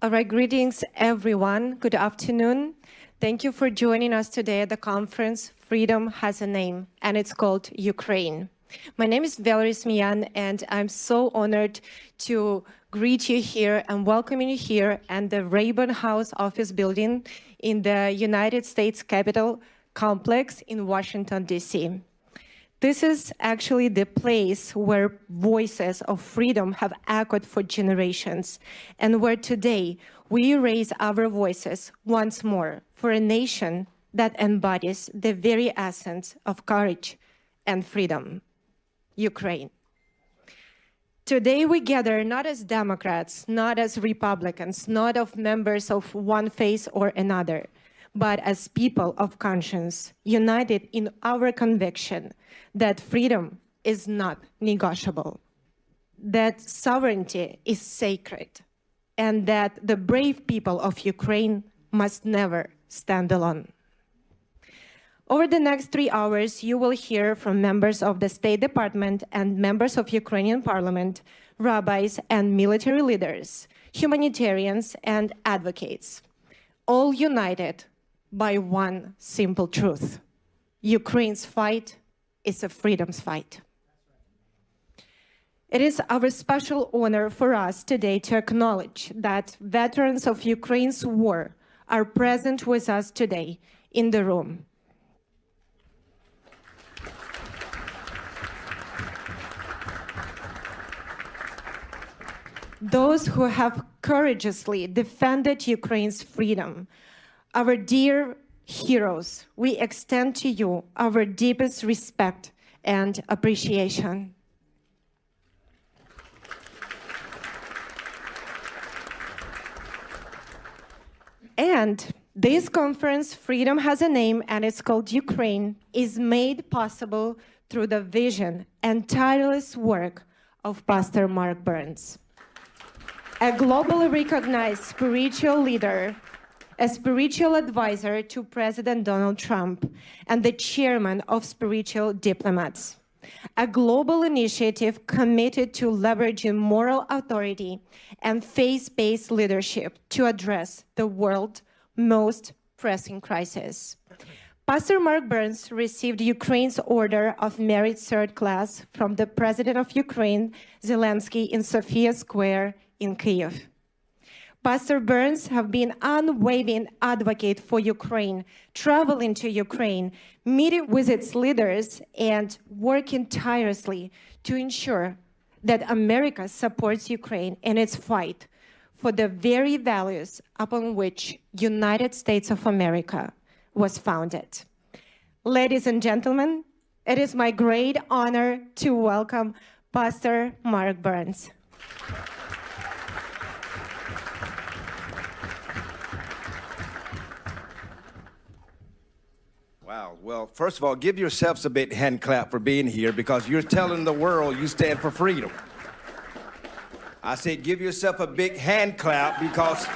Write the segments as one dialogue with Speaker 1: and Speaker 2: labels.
Speaker 1: All right, greetings, everyone. Good afternoon. Thank you for joining us today at the conference Freedom Has a Name, and it's called Ukraine. My name is Valerie Smyan, and I'm so honored to greet you here and welcome you here at the Rayburn House Office Building in the United States Capitol Complex in Washington, D.C. This is actually the place where voices of freedom have echoed for generations, and where today we raise our voices once more for a nation that embodies the very essence of courage and freedom, Ukraine. Today we gather not as Democrats, not as Republicans, not as members of one faith or another, but as people of conscience, united in our conviction that freedom is not negotiable, that sovereignty is sacred, and that the brave people of Ukraine must never stand alone. Over the next 3 hours, you will hear from members of the State Department and members of Ukrainian Parliament, rabbis and military leaders, humanitarians and advocates, all united by one simple truth: Ukraine's fight is a freedom's fight. It is our special honor for us today to acknowledge that veterans of Ukraine's war are present with us today in the room. Those who have courageously defended Ukraine's freedom, our dear heroes, we extend to you our deepest respect and appreciation. And this conference, Freedom Has a Name, and it's called Ukraine, is made possible through the vision and tireless work of Pastor Mark Burns, a globally recognized spiritual leader, a spiritual advisor to President Donald Trump, and the chairman of Spiritual Diplomats, a global initiative committed to leveraging moral authority and faith-based leadership to address the world's most pressing crisis. Pastor Mark Burns received Ukraine's Order of Merit Third Class from the President of Ukraine, Zelensky, in Sofia Square in Kyiv. Pastor Burns has been an unwavering advocate for Ukraine, traveling to Ukraine, meeting with its leaders, and working tirelessly to ensure that America supports Ukraine in its fight for the very values upon which United States of America was founded. Ladies and gentlemen, it is my great honor to welcome Pastor Mark Burns.
Speaker 2: Wow. Well, first of all, give yourselves a big hand clap for being here, because you're telling the world you stand for freedom. I said give yourself a big hand clap because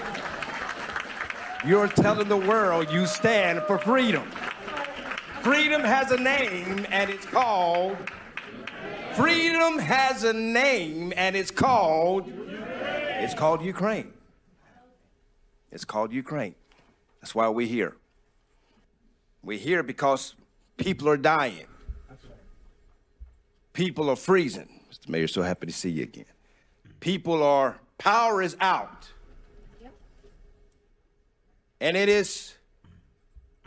Speaker 2: you're telling the world you stand for freedom. Freedom has a name, and it's called... Freedom has a name, and it's called... It's called Ukraine. It's called Ukraine. That's why we're here. We're here because people are dying. People are freezing. Mr. Mayor, so happy to see you again. Power is out. And it is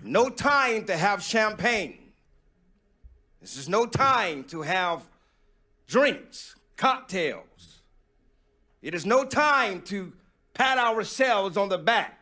Speaker 2: no time to have champagne. This is no time to have drinks, cocktails. It is no time to pat ourselves on the back,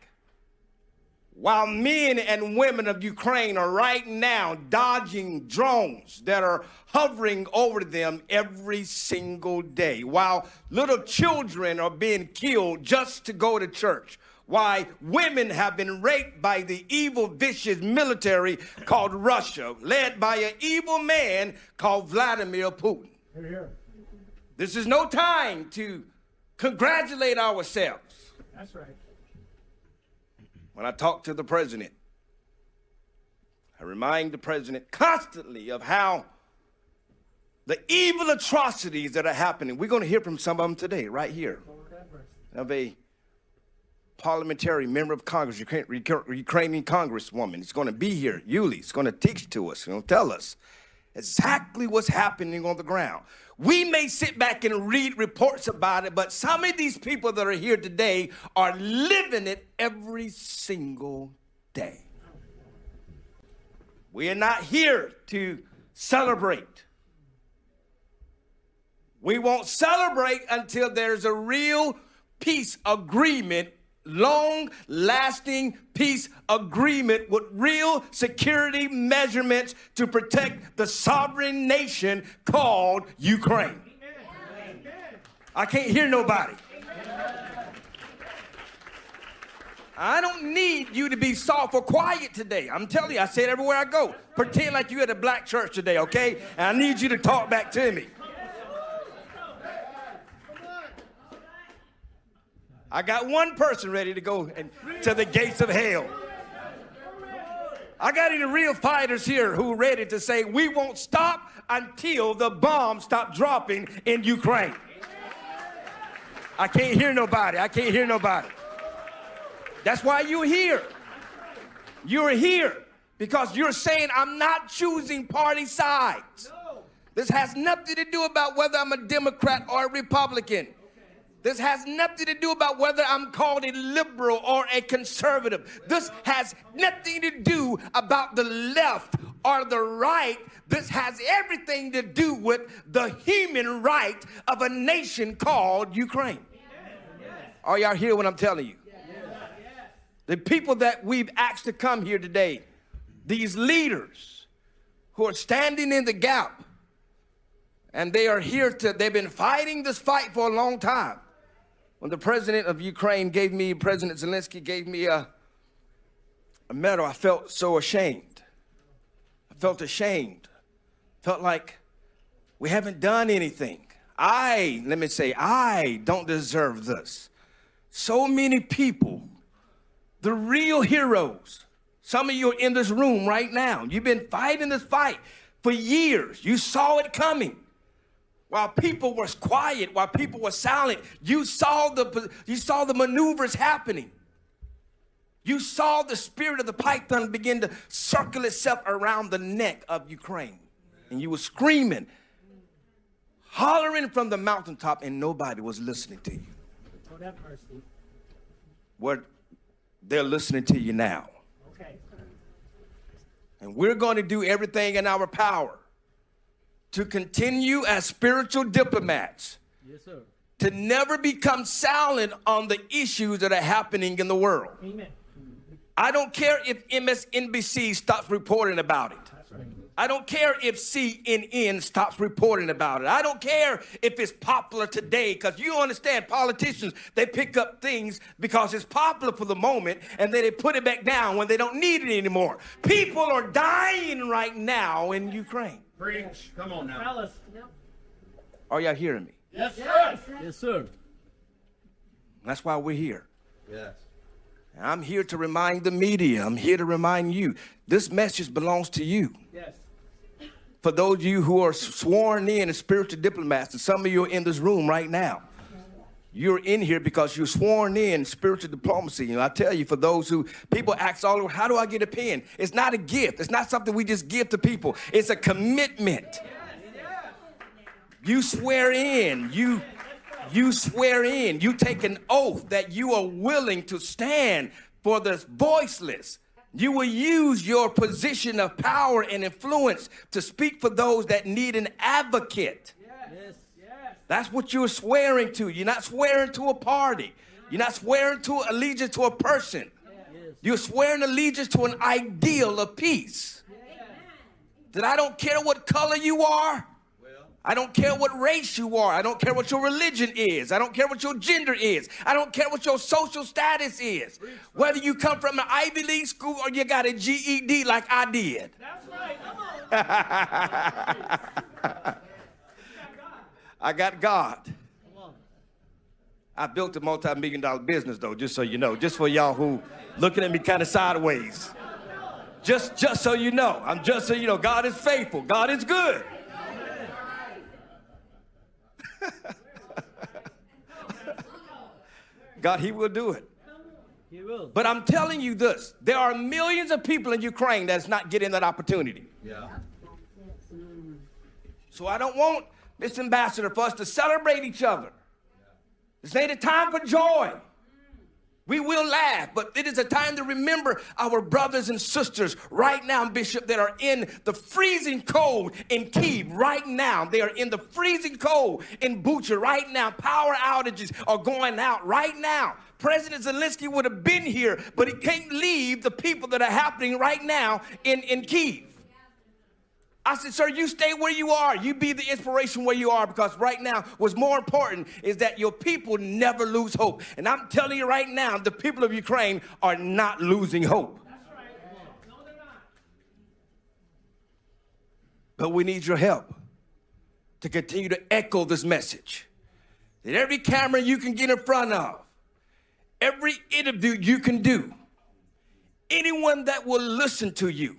Speaker 2: while men and women of Ukraine are right now dodging drones that are hovering over them every single day, while little children are being killed just to go to church, while women have been raped by the evil, vicious military called Russia, led by an evil man called Vladimir Putin. Here, here. This is no time to congratulate ourselves.
Speaker 3: That's right.
Speaker 2: When I talk to the president, I remind the president constantly of how the evil atrocities that are happening. We're going to hear from some of them today, right here. Of a parliamentarian, member of Congress, Ukrainian congresswoman. He's going to be here. Yuli is going to teach to us. He's going to tell us exactly what's happening on the ground. We may sit back and read reports about it, but some of these people that are here today are living it every single day. We are not here to celebrate. We won't celebrate until there's a real peace agreement, long-lasting peace agreement with real security measurements to protect the sovereign nation called Ukraine. I can't hear nobody. I don't need you to be soft or quiet today. I'm telling you, I say it everywhere I go. Pretend like you're at a black church today, okay? And I need you to talk back to me. I got one person ready to go to the gates of hell. I got any real fighters here who are ready to say, we won't stop until the bombs stop dropping in Ukraine. I can't hear nobody. I can't hear nobody. That's why you're here. You're here because you're saying, I'm not choosing party sides. This has nothing to do about whether I'm a Democrat or a Republican. This has nothing to do about whether I'm called a liberal or a conservative. This has nothing to do about the left or the right. This has everything to do with the human right of a nation called Ukraine. Are y'all hear what I'm telling you? The people that we've asked to come here today, these leaders who are standing in the gap, and they are here they've been fighting this fight for a long time. When the president of Ukraine President Zelensky gave me a medal, I felt so ashamed. I felt ashamed. Felt like we haven't done anything. I don't deserve this. So many people, the real heroes, some of you are in this room right now. You've been fighting this fight for years. You saw it coming. While people were quiet, while people were silent, you saw the maneuvers happening. You saw the spirit of the python begin to circle itself around the neck of Ukraine. And you were screaming, hollering from the mountaintop, and nobody was listening to you.
Speaker 3: Oh, have mercy.
Speaker 2: They're listening to you now.
Speaker 3: Okay.
Speaker 2: And we're going to do everything in our power to continue as spiritual diplomats.
Speaker 3: Yes, sir.
Speaker 2: To never become silent on the issues that are happening in the world.
Speaker 3: Amen.
Speaker 2: I don't care if MSNBC stops reporting about it.
Speaker 3: That's right.
Speaker 2: I don't care if CNN stops reporting about it. I don't care if it's popular today, because you understand politicians, they pick up things because it's popular for the moment, and then they put it back down when they don't need it anymore. People are dying right now in Ukraine.
Speaker 4: Preach. Come on now.
Speaker 3: Fellas. Yep.
Speaker 2: Are y'all hearing me?
Speaker 4: Yes, sir.
Speaker 3: Yes, sir.
Speaker 2: That's why we're here.
Speaker 4: Yes.
Speaker 2: I'm here to remind the media. I'm here to remind you. This message belongs to you.
Speaker 3: Yes.
Speaker 2: For those of you who are sworn in as spiritual diplomats, and some of you are in this room right now, you're in here because you're sworn in spiritual diplomacy. And I tell you, for those who, people ask all over, how do I get a pen? It's not a gift. It's not something we just give to people. It's a commitment. You swear in. You swear in. You take an oath that you are willing to stand for the voiceless. You will use your position of power and influence to speak for those that need an advocate.
Speaker 3: Yes. Yes.
Speaker 2: That's what you're swearing to. You're not swearing to a party. You're not swearing to allegiance to a person. You're swearing allegiance to an ideal of peace. That I don't care what color you are. I don't care what race you are. I don't care what your religion is. I don't care what your gender is. I don't care what your social status is. Whether you come from an Ivy League school or you got a GED like I did.
Speaker 3: That's right. Come on.
Speaker 2: I got God. I built a multi-million-dollar business, though, just so you know. Just for y'all who looking at me kind of sideways. Just so you know. Just so you know, God is faithful. God is good. God, he will do it.
Speaker 3: He will.
Speaker 2: But I'm telling you this, there are millions of people in Ukraine that's not getting that opportunity.
Speaker 4: Yeah.
Speaker 2: So I don't want, Mr. Ambassador, for us to celebrate each other. This ain't a time for joy. We will laugh, but it is a time to remember our brothers and sisters right now, Bishop, that are in the freezing cold in Kyiv right now. They are in the freezing cold in Bucha right now. Power outages are going out right now. President Zelensky would have been here, but he can't leave the people that are happening right now in Kyiv. I said, sir, you stay where you are. You be the inspiration where you are, because right now what's more important is that your people never lose hope. And I'm telling you right now, the people of Ukraine are not losing hope.
Speaker 3: That's right. No, they're not.
Speaker 2: But we need your help to continue to echo this message. That every camera you can get in front of, every interview you can do, anyone that will listen to you,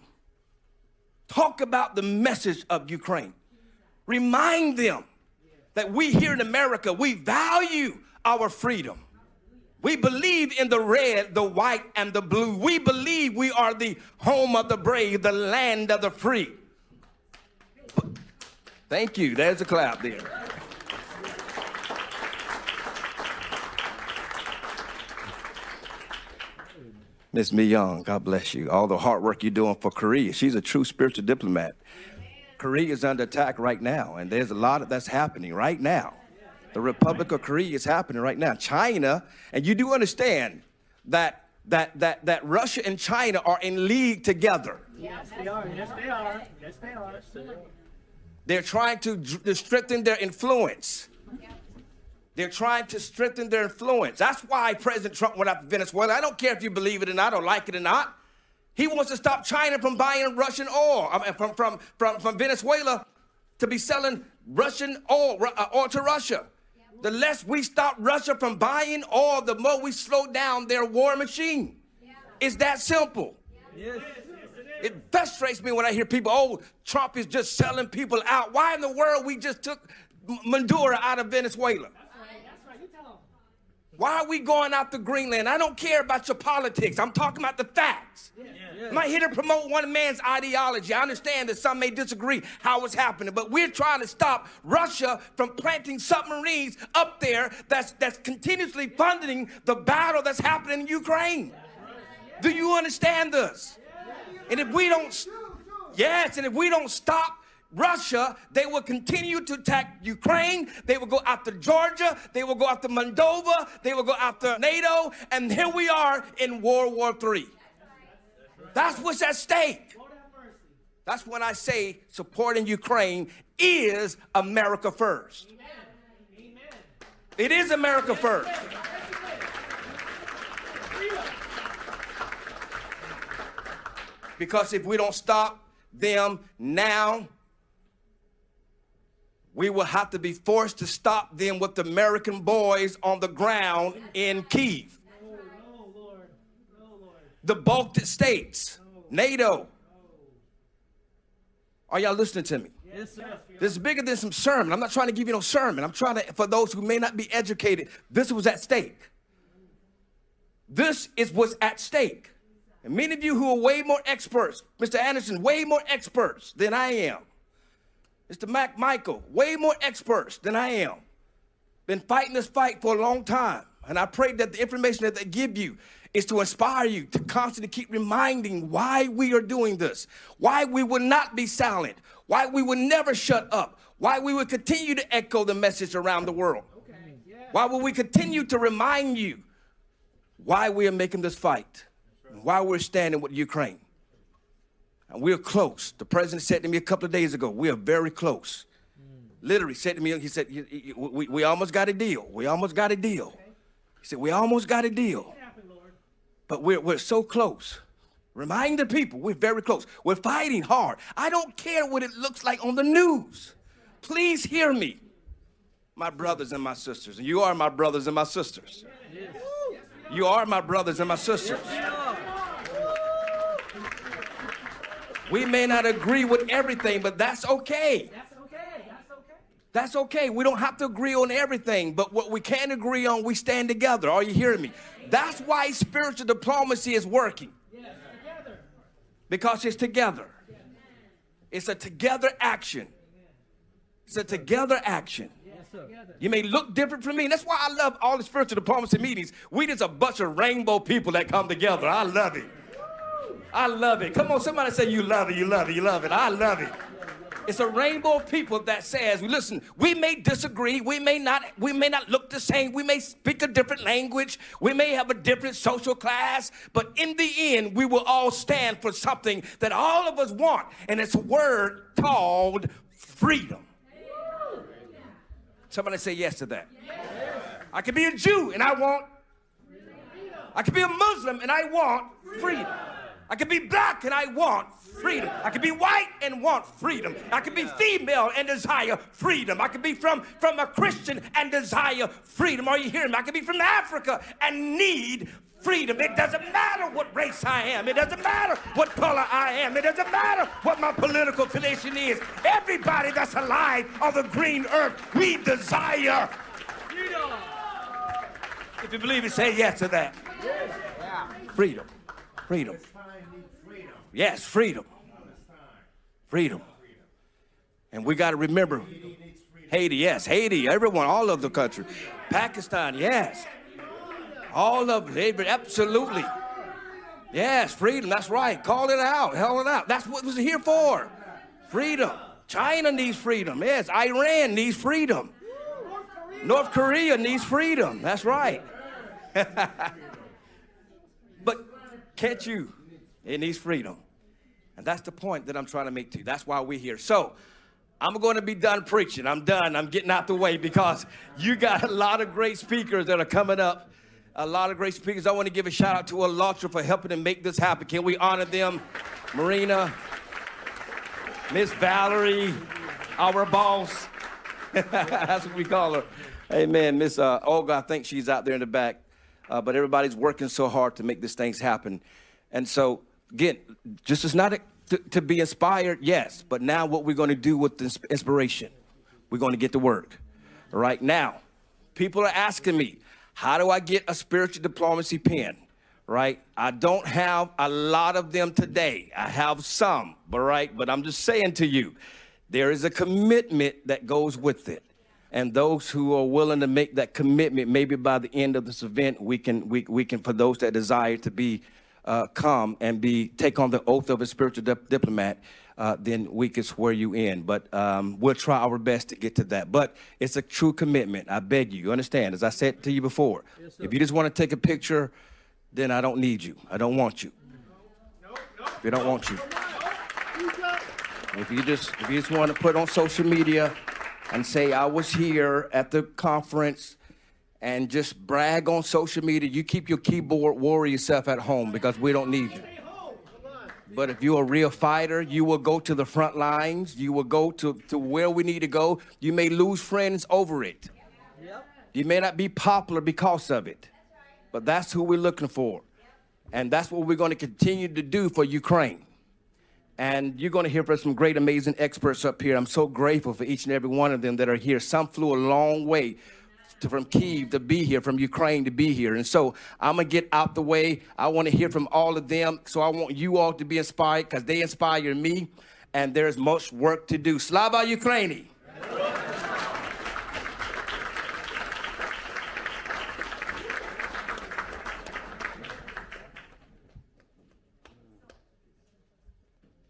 Speaker 2: talk about the message of Ukraine. Remind them that we here in America, we value our freedom. We believe in the red, the white, and the blue. We believe we are the home of the brave, the land of the free. Thank you. There's a clap there. Miss Mi Young, God bless you. All the hard work you're doing for Korea. She's a true spiritual diplomat. Korea is under attack right now, and there's a lot that's happening right now. The Republic of Korea is happening right now. China, and you do understand that Russia and China are in league together.
Speaker 3: Yes, they are. Yes, they are. Yes, they are.
Speaker 2: They're trying to strengthen their influence. They're trying to strengthen their influence. That's why President Trump went after Venezuela. I don't care if you believe it or not or like it or not. He wants to stop China from buying Russian oil, from Venezuela to be selling Russian oil to Russia. The less we stop Russia from buying oil, the more we slow down their war machine. It's that simple.
Speaker 3: Yes.
Speaker 2: It frustrates me when I hear people, oh, Trump is just selling people out. Why in the world we just took Maduro out of Venezuela? Why are we going out to Greenland? I don't care about your politics. I'm talking about the facts. I'm not here to promote one man's ideology. I understand that some may disagree how it's happening, but we're trying to stop Russia from planting submarines up there that's continuously funding the battle that's happening in Ukraine. Do you understand this? And if we don't, and if we don't stop Russia, they will continue to attack Ukraine. They will go after Georgia. They will go after Moldova. They will go after NATO. And here we are in World War III. That's what's at stake. That's when I say supporting Ukraine is America first. It is America first. Because if we don't stop them now, we will have to be forced to stop them with the American boys on the ground in Kyiv.
Speaker 3: No, Lord. No, Lord.
Speaker 2: The Baltic states, NATO. Are y'all listening to me?
Speaker 3: Yes, sir.
Speaker 2: This is bigger than some sermon. I'm not trying to give you no sermon. I'm trying to, for those who may not be educated, this was at stake. This is what's at stake. And many of you who are way more experts, Mr. Anderson, way more experts than I am. Mr. Michael, way more experts than I am. Been fighting this fight for a long time. And I pray that the information that they give you is to inspire you to constantly keep reminding why we are doing this, why we will not be silent, why we will never shut up, why we will continue to echo the message around the world. Why will we continue to remind you why we are making this fight, and why we're standing with Ukraine. And we're close. The president said to me a couple of days ago, we are very close. Literally said to me, he said, we almost got a deal. We almost got a deal. He said, we almost got a deal. But we're so close. Remind the people, we're very close. We're fighting hard. I don't care what it looks like on the news. Please hear me, my brothers and my sisters. And you are my brothers and my sisters. You are my brothers and my sisters. We may not agree with everything, but that's okay. That's okay. We don't have to agree on everything, but what we can agree on, we stand together. Are you hearing me? That's why spiritual diplomacy is working.
Speaker 3: Yes, together.
Speaker 2: Because it's together. It's a together action. It's a together action.
Speaker 3: Yes, sir.
Speaker 2: You may look different from me. That's why I love all the spiritual diplomacy meetings. We just a bunch of rainbow people that come together. I love it. I love it. Come on, somebody say you love it, you love it, you love it. I love it. It's a rainbow of people that says, listen, we may disagree, we may not look the same, we may speak a different language, we may have a different social class, but in the end, we will all stand for something that all of us want, and it's a word called freedom. Somebody say yes to that. Yes. I could be a Jew and I want freedom. I could be a Muslim and I want freedom. I could be black and I want freedom. I could be white and want freedom. I could be female and desire freedom. I could be from a Christian and desire freedom. Are you hearing me? I could be from Africa and need freedom. It doesn't matter what race I am. It doesn't matter what color I am. It doesn't matter what my political affiliation is. Everybody that's alive on the green earth, we desire freedom. If you believe it, say yes to that. Freedom. Freedom. Yes, freedom. Freedom. And we got to remember Haiti, yes, Haiti, everyone, all of the country. Pakistan, yes. All of it, absolutely. Yes, freedom, that's right. Call it out, hell it out. That's what it was here for. Freedom. China needs freedom. Yes, Iran needs freedom. North Korea needs freedom. That's right. But can't you? It needs freedom. And that's the point that I'm trying to make to you. That's why we're here. So I'm going to be done preaching. I'm done. I'm getting out the way because you got a lot of great speakers that are coming up. A lot of great speakers. I want to give a shout out to ALLATRA for helping to make this happen. Can we honor them? Marina, Miss Valerie, our boss. That's what we call her. Amen. Miss Olga, I think she's out there in the back. But everybody's working so hard to make these things happen. And so, again, just as not to be inspired, yes, but now what we're going to do with this inspiration, we're going to get to work. Right now, people are asking me, how do I get a spiritual diplomacy pen? Right? I don't have a lot of them today. I have some, but I'm just saying to you, there is a commitment that goes with it. And those who are willing to make that commitment, maybe by the end of this event, we can, for those that desire to be come and take on the oath of a spiritual diplomat, then we can swear you in. But we'll try our best to get to that. But it's a true commitment. I beg you. You understand? As I said to you before, if you just want to take a picture, then I don't need you. I don't want you. If you don't want you. If you just want to put on social media and say I was here at the conference and just brag on social media, you keep your keyboard warrior yourself at home because we don't need you. But if you're a real fighter, you will go to the front lines. You will go to where we need to go. You may lose friends over it. You may not be popular because of it. But that's who we're looking for. And that's what we're going to continue to do for Ukraine. And you're going to hear from some great, amazing experts up here. I'm so grateful for each and every one of them that are here. Some flew a long way from Kyiv to be here, from Ukraine to be here. And so I'm going to get out the way. I want to hear from all of them. So I want you all to be inspired because they inspire me. And there's much work to do. Slava Ukraini.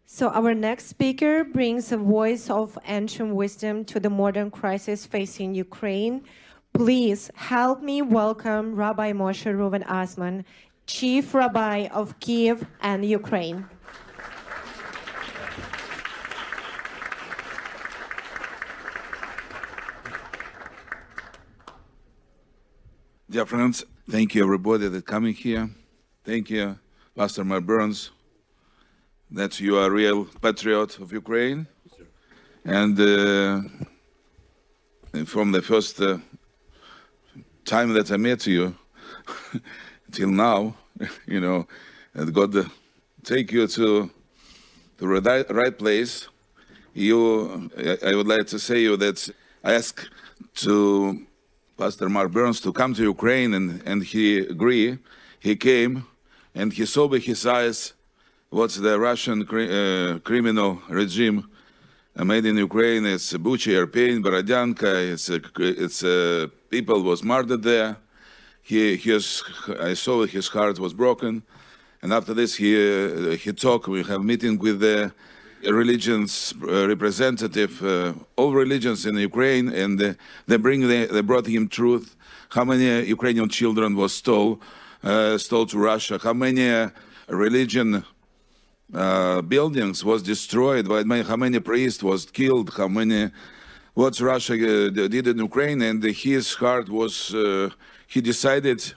Speaker 1: So our next speaker brings a voice of ancient wisdom to the modern crisis facing Ukraine. Please help me welcome Rabbi Moshe Reuven Osman, Chief Rabbi of Kyiv and Ukraine.
Speaker 5: Dear friends, thank you everybody that coming here. Thank you, Pastor Mike Burns, that you are a real patriot of Ukraine. And from the first time that I met you till now, you know, and God take you to the right place. I would like to say you that I asked to Pastor Mark Burns to come to Ukraine, and he agreed. He came, and he saw with his eyes what the Russian criminal regime made in Ukraine. It's Bucha, Irpin, Borodyanka. People was murdered there. I saw his heart was broken, and after this he talked. We have meeting with the religions representative, all religions in Ukraine, and they brought him truth. How many Ukrainian children was stole to Russia? How many religion buildings was destroyed? How many priests was killed? What Russia did in Ukraine? And his heart was. He decided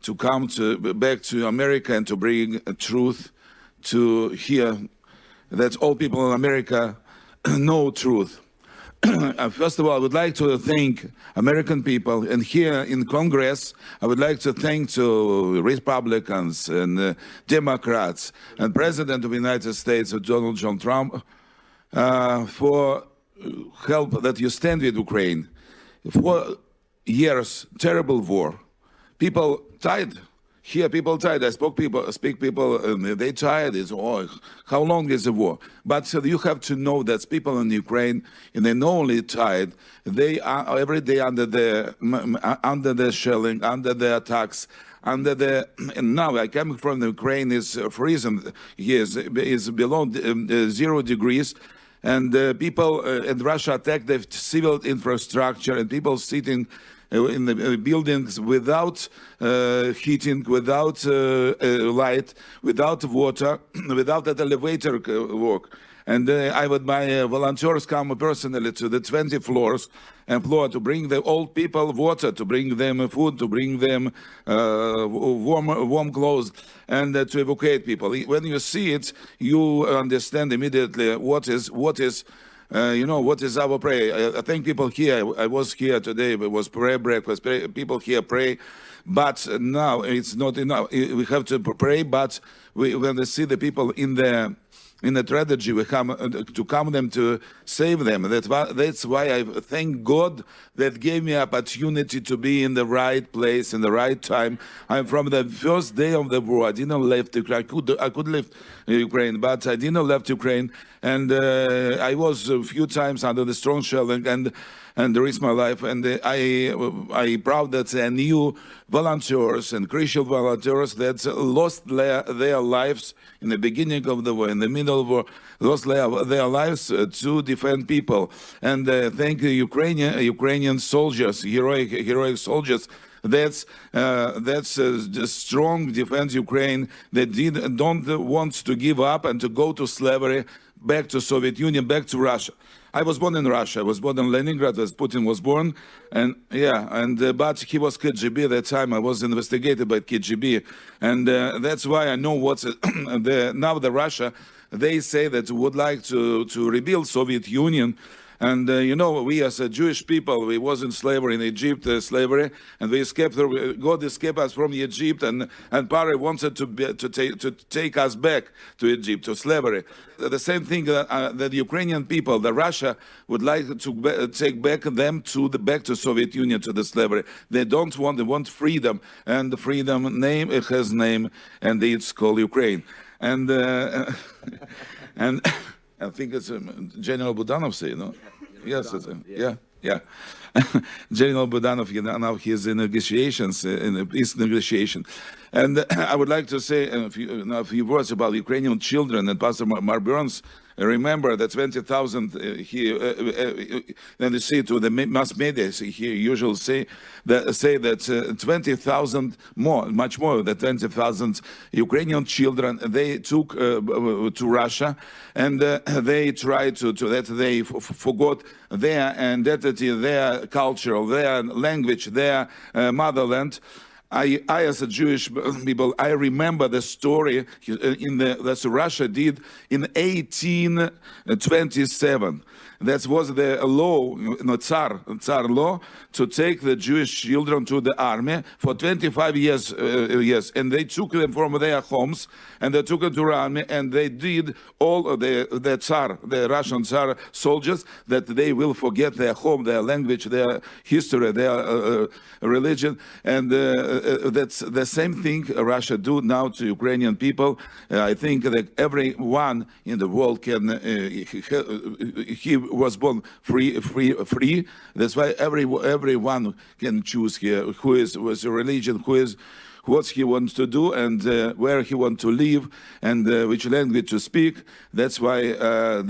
Speaker 5: to come back to America and to bring truth to here. That all people in America know truth. First of all, I would like to thank American people, and here in Congress, I would like to thank to Republicans and Democrats and President of the United States, Donald John Trump, for help that you stand with Ukraine. 4 years, terrible war. People died. Here, people tired. I speak people, they tired. It's, how long is the war? But you have to know that people in Ukraine, and they not only tired, they are every day under the shelling, under the attacks, and now I come from the Ukraine, is freezing. Here is below 0 degrees. And people in Russia attacked the civil infrastructure, and people sitting in the buildings without heating, without light, without water, without an elevator work. And my volunteers come personally to the 20 floors to bring the old people water, to bring them food, to bring them warm clothes, and to evacuate people. When you see it, you understand immediately what is our prayer. I think people here, I was here today, it was prayer breakfast, people here pray, but now it's not enough. We have to pray, but when we see the people in the tragedy, we come them to save them. That's why I thank God that gave me opportunity to be in the right place in the right time. I'm from the first day of the war. I didn't left Ukraine. I could leave Ukraine, but I didn't left Ukraine. And I was a few times under the strong shelling and risked my life. And I proud that I knew volunteers and Christian volunteers that lost their lives in the beginning of the war, in the middle of the war, lost their lives to defend people. And thank the Ukrainian soldiers, heroic soldiers. That's the strong defense Ukraine that don't want to give up and to go to slavery, back to Soviet Union, back to Russia. I was born in Russia. I was born in Leningrad, as Putin was born, but he was KGB at that time. I was investigated by KGB, and that's why I know what's now the Russia. They say that would like to rebuild Soviet Union. And we as a Jewish people, we was in slavery in Egypt, slavery, and we escaped. God escaped us from Egypt, and Pharaoh wanted to take us back to Egypt, to slavery. The same thing that the Ukrainian people, the Russia, would like to take back them back to Soviet Union, to the slavery. They don't want. They want freedom, and the freedom name, it has name, and it's called Ukraine. And and. I think it's General Budanov say, no? Yes, yeah. General Budanov, now he is in negotiations, in a peace negotiation. And I would like to say a few words about Ukrainian children. And Pastor Mark Burns, remember that 20,000 then you see to the mass media, he usually say that 20,000 more, much more than 20,000 Ukrainian children they took to Russia, and they tried that they forgot their identity, their culture, their language, their motherland. I as a Jewish people, I remember the story that Russia did in 1827. That was the law, Tsar law, to take the Jewish children to the army for 25 years. And they took them from their homes, and they took them to the army, and they did all of the Russian Tsar soldiers, that they will forget their home, their language, their history, their religion. And that's the same thing Russia do now to Ukrainian people. I think that everyone in the world can, he was born free. That's why everyone can choose here who is with a religion, who is what he wants to do, and where he wants to live, and which language to speak. That's why I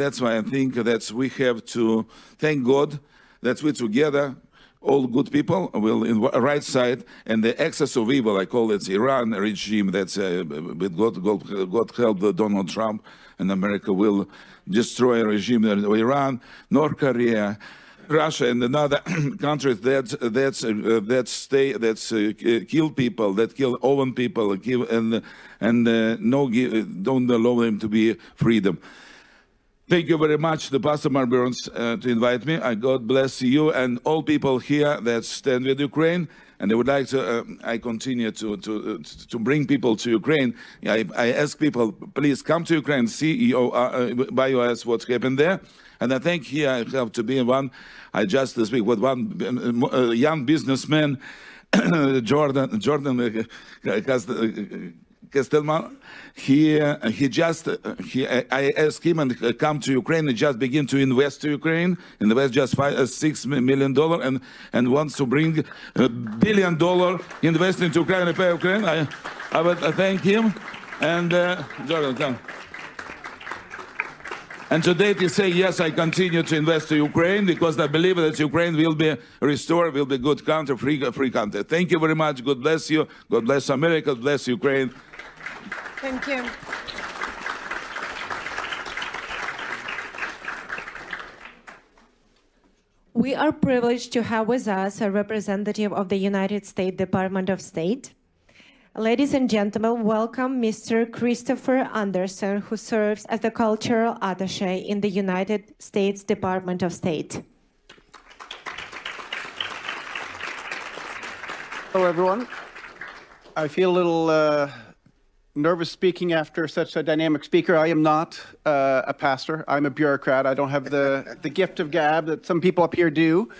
Speaker 5: think that we have to thank God that we together, all good people, will in the right side, and the excess of evil, I call it Iran regime, that's with God help Donald Trump, and America will destroy a regime in Iran, North Korea, Russia, and another countries that kill people, that kill own people, don't allow them to be freedom. Thank you very much to Pastor Mark Burns to invite me. God bless you and all people here that stand with Ukraine. And I would like to, I continue to bring people to Ukraine. I ask people, please come to Ukraine, see by your eyes what's happened there. And I think here I have to be one. I just speak with one young businessman, Jordan Kestelman. I asked him and come to Ukraine and just begin to invest to Ukraine, invest just $6 million and wants to bring $1 billion investment to Ukraine and pay Ukraine. I would thank him. And Jordan, come. And today they say, yes, I continue to invest to Ukraine because I believe that Ukraine will be restored, will be good country, free country. Thank you very much. God bless you. God bless America. God bless Ukraine.
Speaker 1: Thank you. We are privileged to have with us a representative of the United States Department of State. Ladies and gentlemen, welcome Mr. Christopher Anderson, who serves as the cultural attaché in the United States Department of State.
Speaker 6: Hello, everyone. I feel a little nervous speaking after such a dynamic speaker. I am not a pastor. I'm a bureaucrat. I don't have the gift of gab that some people up here do.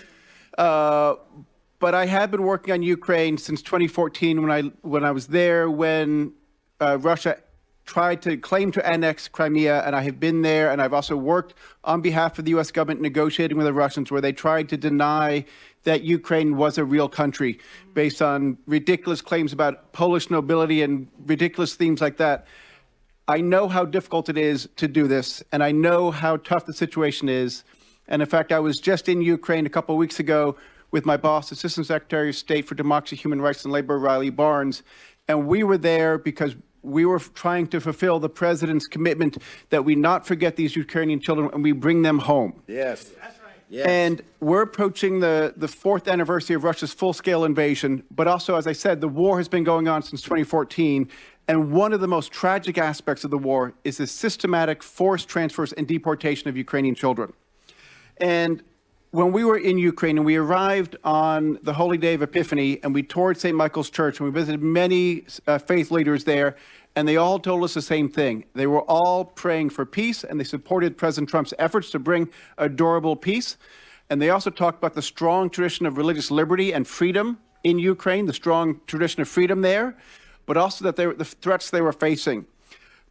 Speaker 6: But I have been working on Ukraine since 2014 when I was there when Russia tried to claim to annex Crimea, and I have been there, and I've also worked on behalf of the U.S. government negotiating with the Russians where they tried to deny that Ukraine was a real country based on ridiculous claims about Polish nobility and ridiculous themes like that. I know how difficult it is to do this, and I know how tough the situation is. And in fact, I was just in Ukraine a couple of weeks ago with my boss, Assistant Secretary of State for Democracy, Human Rights and Labor, Riley Barnes. And we were there because we were trying to fulfill the president's commitment that we not forget these Ukrainian children and we bring them home.
Speaker 2: Yes.
Speaker 3: That's right.
Speaker 2: Yes.
Speaker 6: And we're approaching the 4th anniversary of Russia's full-scale invasion. But also, as I said, the war has been going on since 2014. And one of the most tragic aspects of the war is the systematic forced transfers and deportation of Ukrainian children. And when we were in Ukraine and we arrived on the Holy Day of Epiphany and we toured St. Michael's Church and we visited many faith leaders there, and they all told us the same thing. They were all praying for peace and they supported President Trump's efforts to bring a durable peace. And they also talked about the strong tradition of religious liberty and freedom in Ukraine, the strong tradition of freedom there, but also that the threats they were facing.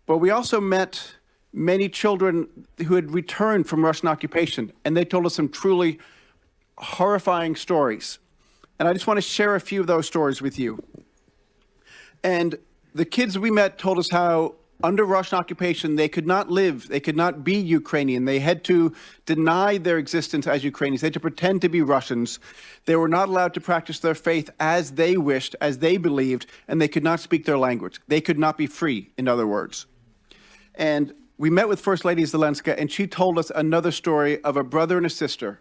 Speaker 6: But we also met many children who had returned from Russian occupation, and they told us some truly horrifying stories. And I just want to share a few of those stories with you. And the kids we met told us how under Russian occupation, they could not live, they could not be Ukrainian. They had to deny their existence as Ukrainians. They had to pretend to be Russians. They were not allowed to practice their faith as they wished, as they believed, and they could not speak their language. They could not be free, in other words. And we met with First Lady Zelenska, and she told us another story of a brother and a sister.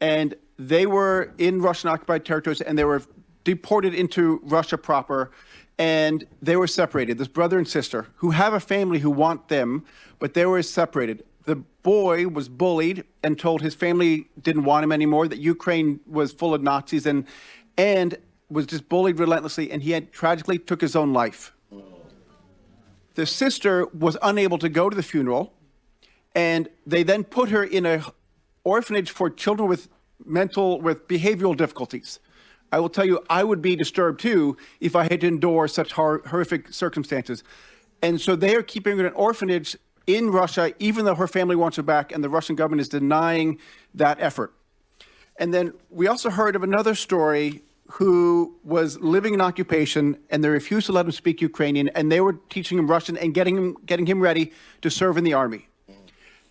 Speaker 6: And they were in Russian-occupied territories, and they were deported into Russia proper, and they were separated. This brother and sister who have a family who want them, but they were separated. The boy was bullied and told his family didn't want him anymore, that Ukraine was full of Nazis, and was just bullied relentlessly, and he had tragically took his own life. The sister was unable to go to the funeral, and they then put her in an orphanage for children with behavioral difficulties. I will tell you, I would be disturbed too if I had to endure such horrific circumstances. And so they are keeping her in an orphanage in Russia, even though her family wants her back, and the Russian government is denying that effort. And then we also heard of another story who was living in occupation, and they refused to let him speak Ukrainian, and they were teaching him Russian and getting him ready to serve in the army.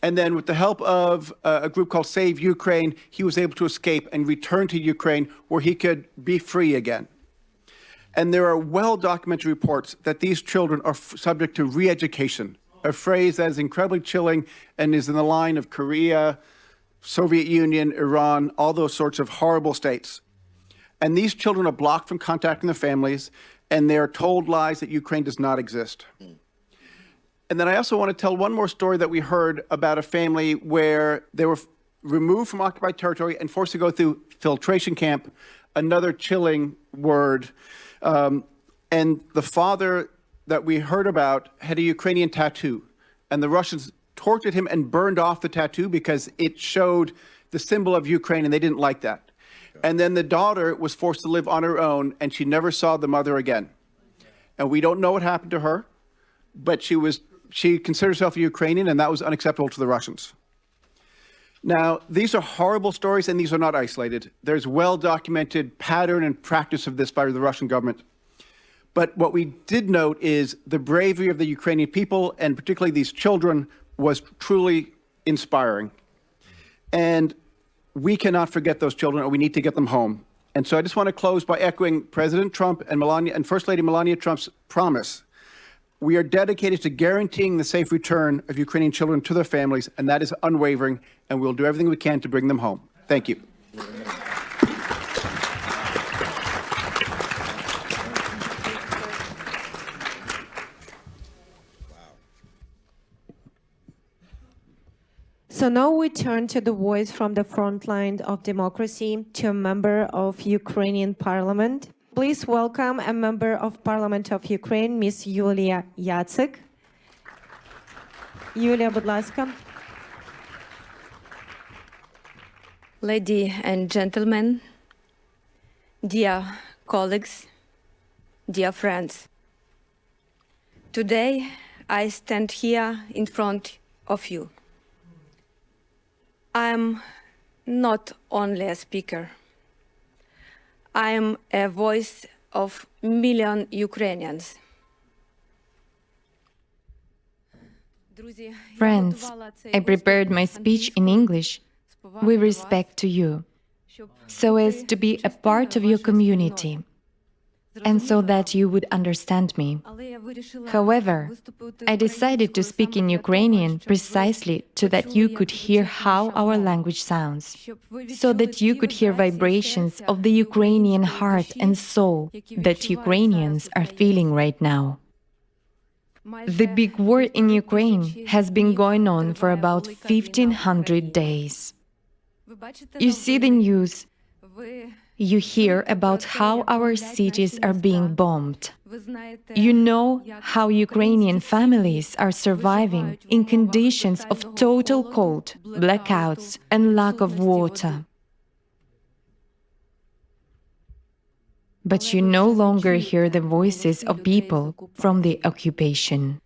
Speaker 6: And then with the help of a group called Save Ukraine, he was able to escape and return to Ukraine where he could be free again. And there are well-documented reports that these children are subject to re-education, a phrase that is incredibly chilling and is in the line of Korea, Soviet Union, Iran, all those sorts of horrible states. And these children are blocked from contacting their families, and they are told lies that Ukraine does not exist. And then I also want to tell one more story that we heard about a family where they were removed from occupied territory and forced to go through filtration camp, another chilling word. And the father that we heard about had a Ukrainian tattoo, and the Russians tortured him and burned off the tattoo because it showed the symbol of Ukraine, and they didn't like that. And then the daughter was forced to live on her own, and she never saw the mother again. And we don't know what happened to her, but she considered herself a Ukrainian, and that was unacceptable to the Russians. Now, these are horrible stories, and these are not isolated. There's well-documented pattern and practice of this by the Russian government. But what we did note is the bravery of the Ukrainian people, and particularly these children, was truly inspiring. And we cannot forget those children, or we need to get them home. And so I just want to close by echoing President Trump and First Lady Melania Trump's promise. We are dedicated to guaranteeing the safe return of Ukrainian children to their families, and that is unwavering, and we'll do everything we can to bring them home. Thank you.
Speaker 1: So now we turn to the voice from the front line of democracy, to a member of Ukrainian parliament. Please welcome a member of Parliament of Ukraine, Ms. Yulia Yacek. Yulia, будь ласка.
Speaker 7: Ladies and gentlemen, dear colleagues, dear friends, today I stand here in front of you. I am not only a speaker. I am a voice of million Ukrainians.
Speaker 8: Friends, I prepared my speech in English with respect to you, so as to be a part of your community, and so that you would understand me. However, I decided to speak in Ukrainian precisely so that you could hear how our language sounds, so that you could hear vibrations of the Ukrainian heart and soul that Ukrainians are feeling right now. The big war in Ukraine has been going on for about 1,500 days. You see the news. You hear about how our cities are being bombed. You know how Ukrainian families are surviving in conditions of total cold, blackouts, and lack of water. But you no longer hear the voices of people from the occupation.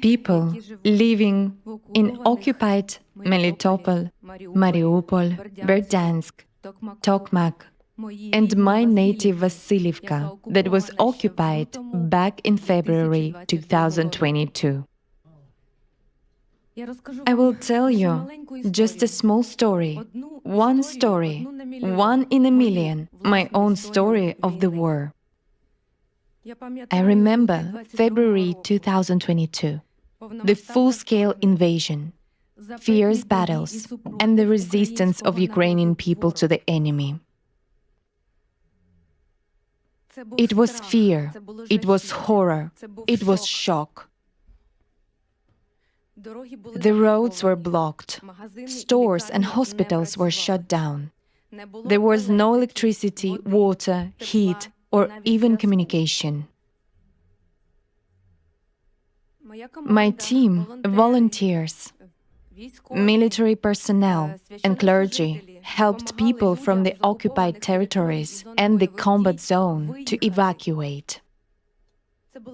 Speaker 8: People living in occupied Melitopol, Mariupol, Verdansk, Tokmak, and my native Vasilivka that was occupied back in February 2022. I will tell you just a small story, one in a million, my own story of the war. I remember February 2022, the full-scale invasion, fierce battles, and the resistance of Ukrainian people to the enemy. It was fear, it was horror, it was shock. The roads were blocked, stores and hospitals were shut down. There was no electricity, water, heat, or even communication. My team, volunteers, military personnel, and clergy helped people from the occupied territories and the combat zone to evacuate.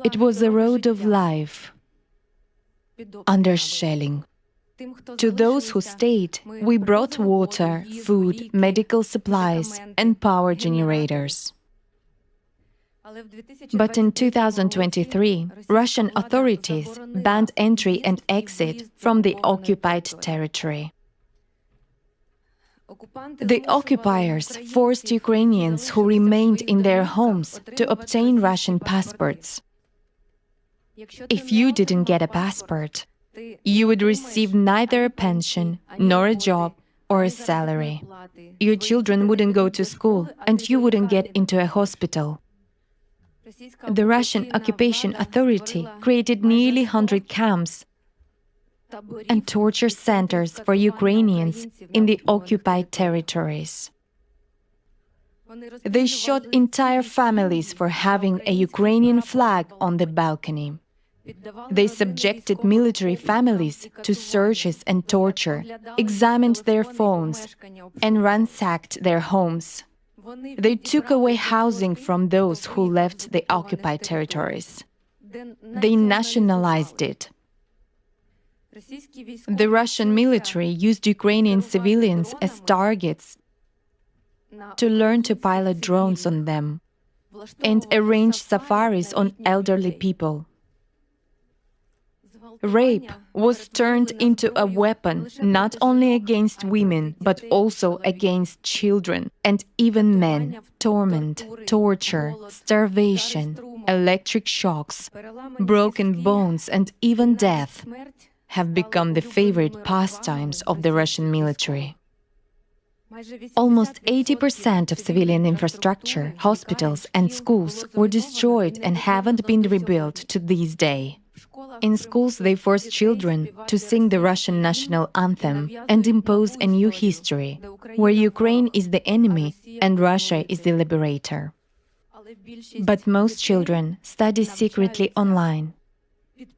Speaker 8: It was a road of life under shelling. To those who stayed, we brought water, food, medical supplies, and power generators. But in 2023, Russian authorities banned entry and exit from the occupied territory. The occupiers forced Ukrainians who remained in their homes to obtain Russian passports. If you didn't get a passport, you would receive neither a pension, nor a job, or a salary. Your children wouldn't go to school, and you wouldn't get into a hospital. The Russian occupation authority created nearly 100 camps and torture centers for Ukrainians in the occupied territories. They shot entire families for having a Ukrainian flag on the balcony. They subjected military families to searches and torture, examined their phones, and ransacked their homes. They took away housing from those who left the occupied territories. They nationalized it. The Russian military used Ukrainian civilians as targets to learn to pilot drones on them and arrange safaris on elderly people. Rape was turned into a weapon not only against women, but also against children and even men. Torment, torture, starvation, electric shocks, broken bones, and even death have become the favorite pastimes of the Russian military. Almost 80% of civilian infrastructure, hospitals, and schools were destroyed and haven't been rebuilt to this day. In schools, they force children to sing the Russian national anthem and impose a new history, where Ukraine is the enemy and Russia is the liberator. But most children study secretly online,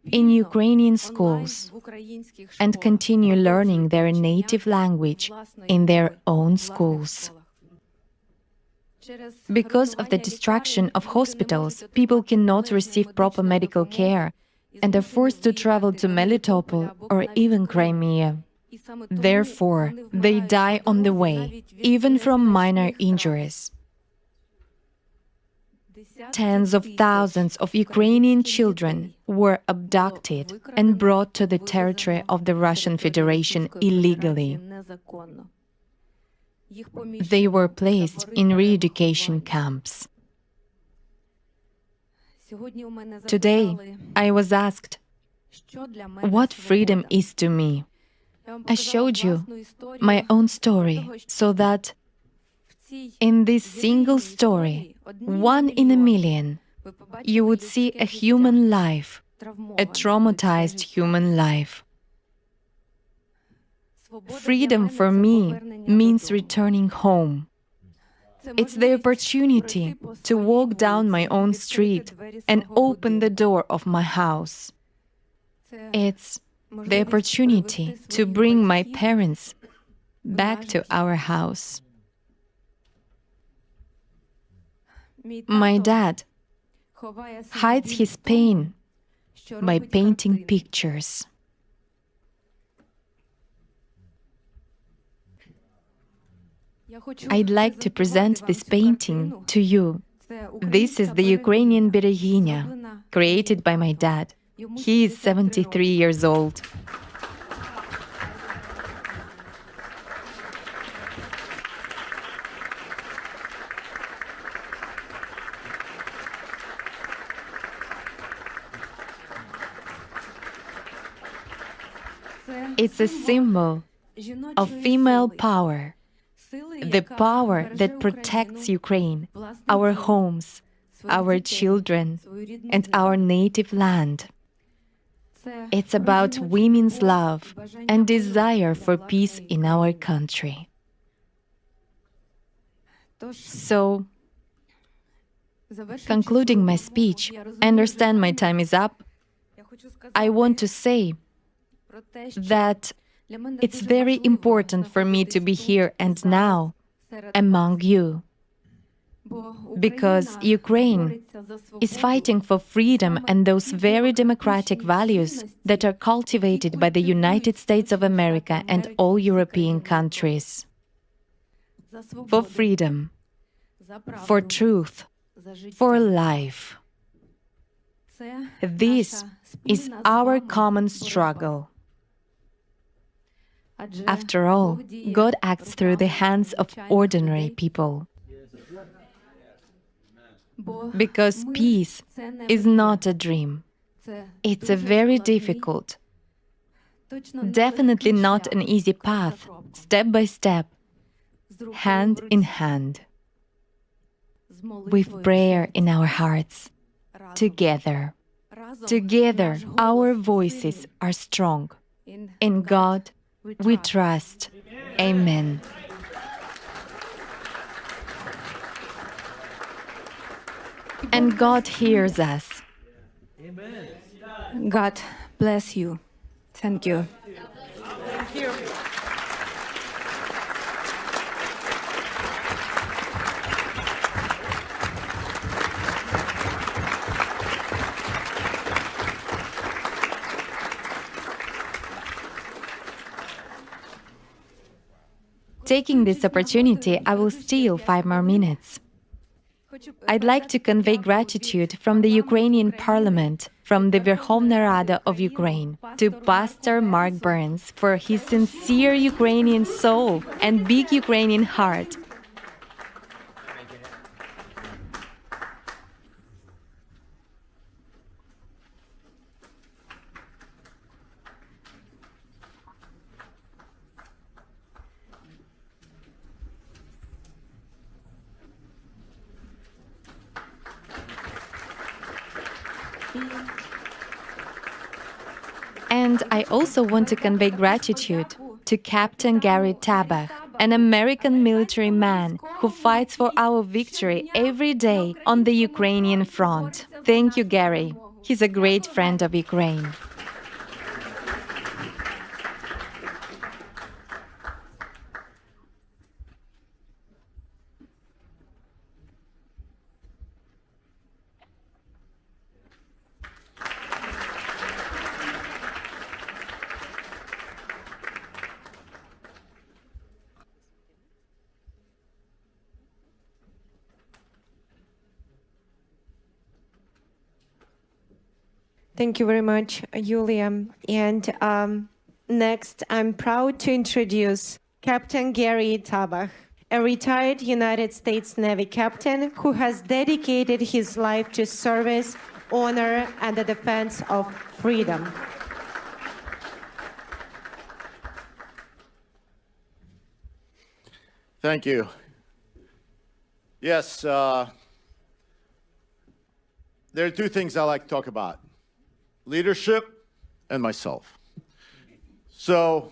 Speaker 8: in Ukrainian schools, and continue learning their native language in their own schools. Because of the destruction of hospitals, people cannot receive proper medical care and are forced to travel to Melitopol or even Crimea. Therefore, they die on the way, even from minor injuries. Tens of thousands of Ukrainian children were abducted and brought to the territory of the Russian Federation illegally. They were placed in re-education camps. Today, I was asked, what freedom is to me? I showed you my own story, so that in this single story, 1 in a million, you would see a human life, a traumatized human life. Freedom for me means returning home. It's the opportunity to walk down my own street and open the door of my house. It's the opportunity to bring my parents back to our house. My dad hides his pain by painting pictures. I'd like to present this painting to you. This is the Ukrainian Bereginya, created by my dad. He is 73 years old. It's a symbol of female power, the power that protects Ukraine, our homes, our children, and our native land. It's about women's love and desire for peace in our country. So, concluding my speech, I understand my time is up. I want to say that it's very important for me to be here and now among you, because Ukraine is fighting for freedom and those very democratic values that are cultivated by the United States of America and all European countries. For freedom, for truth, for life. This is our common struggle. After all, God acts through the hands of ordinary people. Because peace is not a dream. It's a very difficult, definitely not an easy path, step by step, hand in hand, with prayer in our hearts, together. Together, our voices are strong. In God, we trust. Amen. And God hears us.
Speaker 7: God bless you. Thank you.
Speaker 1: Thank you.
Speaker 8: Taking this opportunity, I will steal 5 more minutes. I'd like to convey gratitude from the Ukrainian Parliament, from the Verkhovna Rada of Ukraine, to Pastor Mark Burns for his sincere Ukrainian soul and big Ukrainian heart. And I also want to convey gratitude to Captain Gary Tabach, an American military man who fights for our victory every day on the Ukrainian front. Thank you, Gary. He's a great friend of Ukraine.
Speaker 1: Thank you very much, Yulia. And next, I'm proud to introduce Captain Gary Tabach, a retired United States Navy captain who has dedicated his life to service, honor, and the defense of freedom.
Speaker 4: Thank you. Yes, there are 2 things I like to talk about: leadership and myself. So,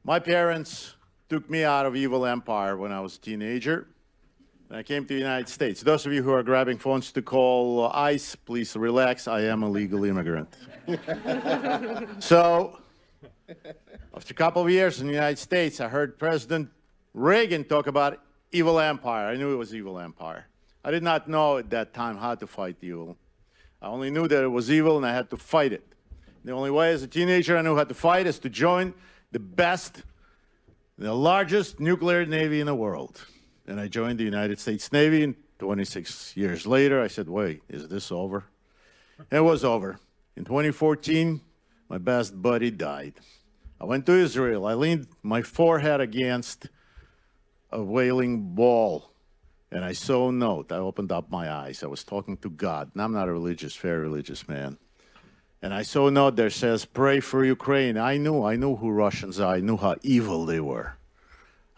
Speaker 4: my parents took me out of evil empire when I was a teenager, and I came to the United States. Those of you who are grabbing phones to call ICE, please relax. I am a legal immigrant. So, after a couple of years in the United States, I heard President Reagan talk about evil empire. I knew it was evil empire. I did not know at that time how to fight evil. I only knew that it was evil and I had to fight it. The only way as a teenager I knew how to fight is to join the best, the largest nuclear navy in the world. And I joined the United States Navy, and 26 years later I said, wait, is this over? It was over. In 2014, my best buddy died. I went to Israel. I leaned my forehead against a wailing ball, and I saw a note. I opened up my eyes. I was talking to God, and I'm not a very religious man. And I saw a note that says, pray for Ukraine. I knew who Russians are. I knew how evil they were.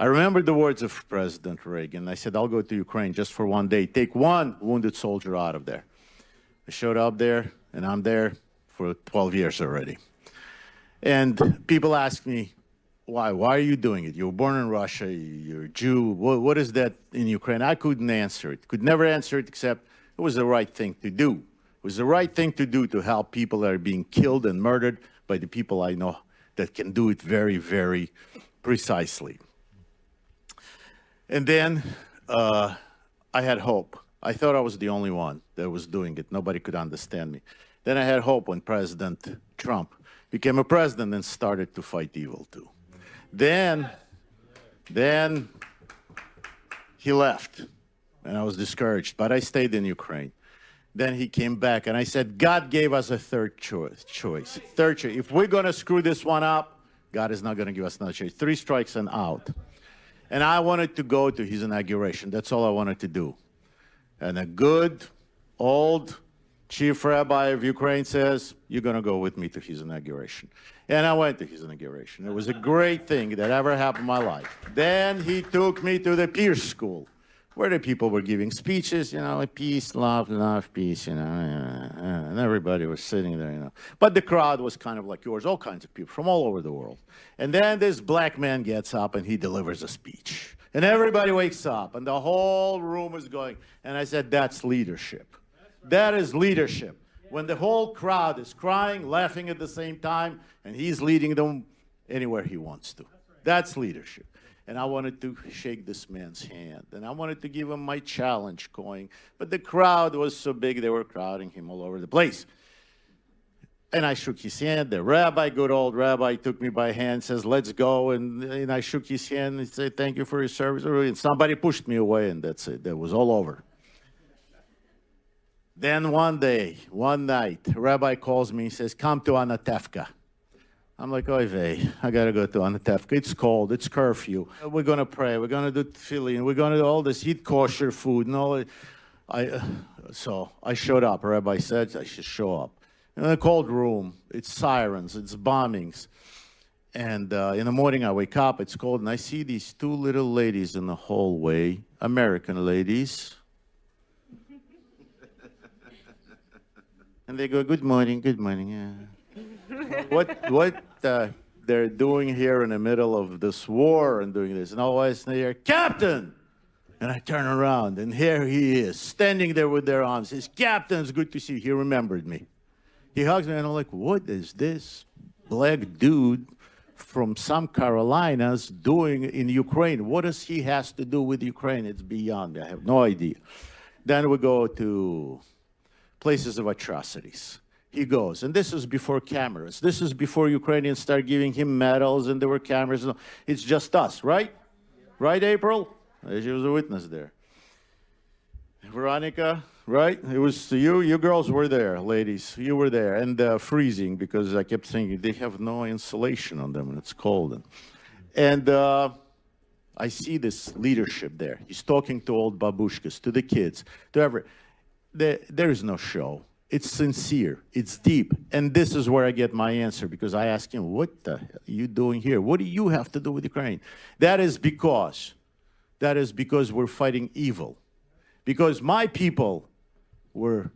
Speaker 4: I remembered the words of President Reagan. I said, I'll go to Ukraine just for one day, take one wounded soldier out of there. I showed up there, and I'm there for 12 years already. And people ask me, why? Why are you doing it? You were born in Russia, you're a Jew. What is that in Ukraine? I couldn't answer it. Could never answer it except it was the right thing to do. It was the right thing to do to help people that are being killed and murdered by the people I know that can do it very, very precisely. And then I had hope. I thought I was the only one that was doing it. Nobody could understand me. Then I had hope when President Trump became a president and started to fight evil too. Then he left, and I was discouraged, but I stayed in Ukraine. Then he came back, and I said, God gave us a third choice. If we're going to screw this one up, God is not going to give us another choice. 3 strikes and out. And I wanted to go to his inauguration. That's all I wanted to do. And a good, old chief rabbi of Ukraine says, you're going to go with me to his inauguration. And I went to his inauguration. It was a great thing that ever happened in my life. Then he took me to the Pierce School, where the people were giving speeches, you know, like peace, love, peace, you know, and everybody was sitting there, you know. But the crowd was kind of like yours, all kinds of people from all over the world. And then this black man gets up and he delivers a speech. And everybody wakes up and the whole room is going. And I said, that's leadership. That is leadership. When the whole crowd is crying, laughing at the same time, and he's leading them anywhere he wants to. That's leadership. And I wanted to shake this man's hand. And I wanted to give him my challenge coin. But the crowd was so big, they were crowding him all over the place. And I shook his hand. The rabbi, good old rabbi, took me by hand, says, let's go. And I shook his hand and said, thank you for your service. And somebody pushed me away, and that's it. That was all over. Then one day, one night, a rabbi calls me and says, come to Anatevka. I'm like, oy vey, I got to go to Anatevka. It's cold. It's curfew. We're going to pray. We're going to do tefillin. We're going to do all this, eat kosher food. And all. So I showed up. A rabbi said I should show up. In a cold room, it's sirens, it's bombings. And in the morning, I wake up, it's cold, and I see these 2 little ladies in the hallway, American ladies. And they go, good morning, yeah. What they're doing here in the middle of this war and doing this. And always they hear, Captain! And I turn around, and here he is, standing there with their arms. He says, Captain, it's good to see you. He remembered me. He hugs me, and I'm like, what is this black dude from some Carolinas doing in Ukraine? What does he has to do with Ukraine? It's beyond me. I have no idea. Then we go to places of atrocities. He goes, and this is before cameras. This is before Ukrainians start giving him medals, and there were cameras. It's just us, right? Right, April? She was a witness there. Veronica, right? It was you girls were there, ladies. You were there, and freezing, because I kept thinking they have no insulation on them, and it's cold. And I see this leadership there. He's talking to old babushkas, to the kids, to everyone. There is no show. It's sincere. It's deep. And this is where I get my answer, because I ask him, what the hell are you doing here? What do you have to do with Ukraine? That is because we're fighting evil. Because my people were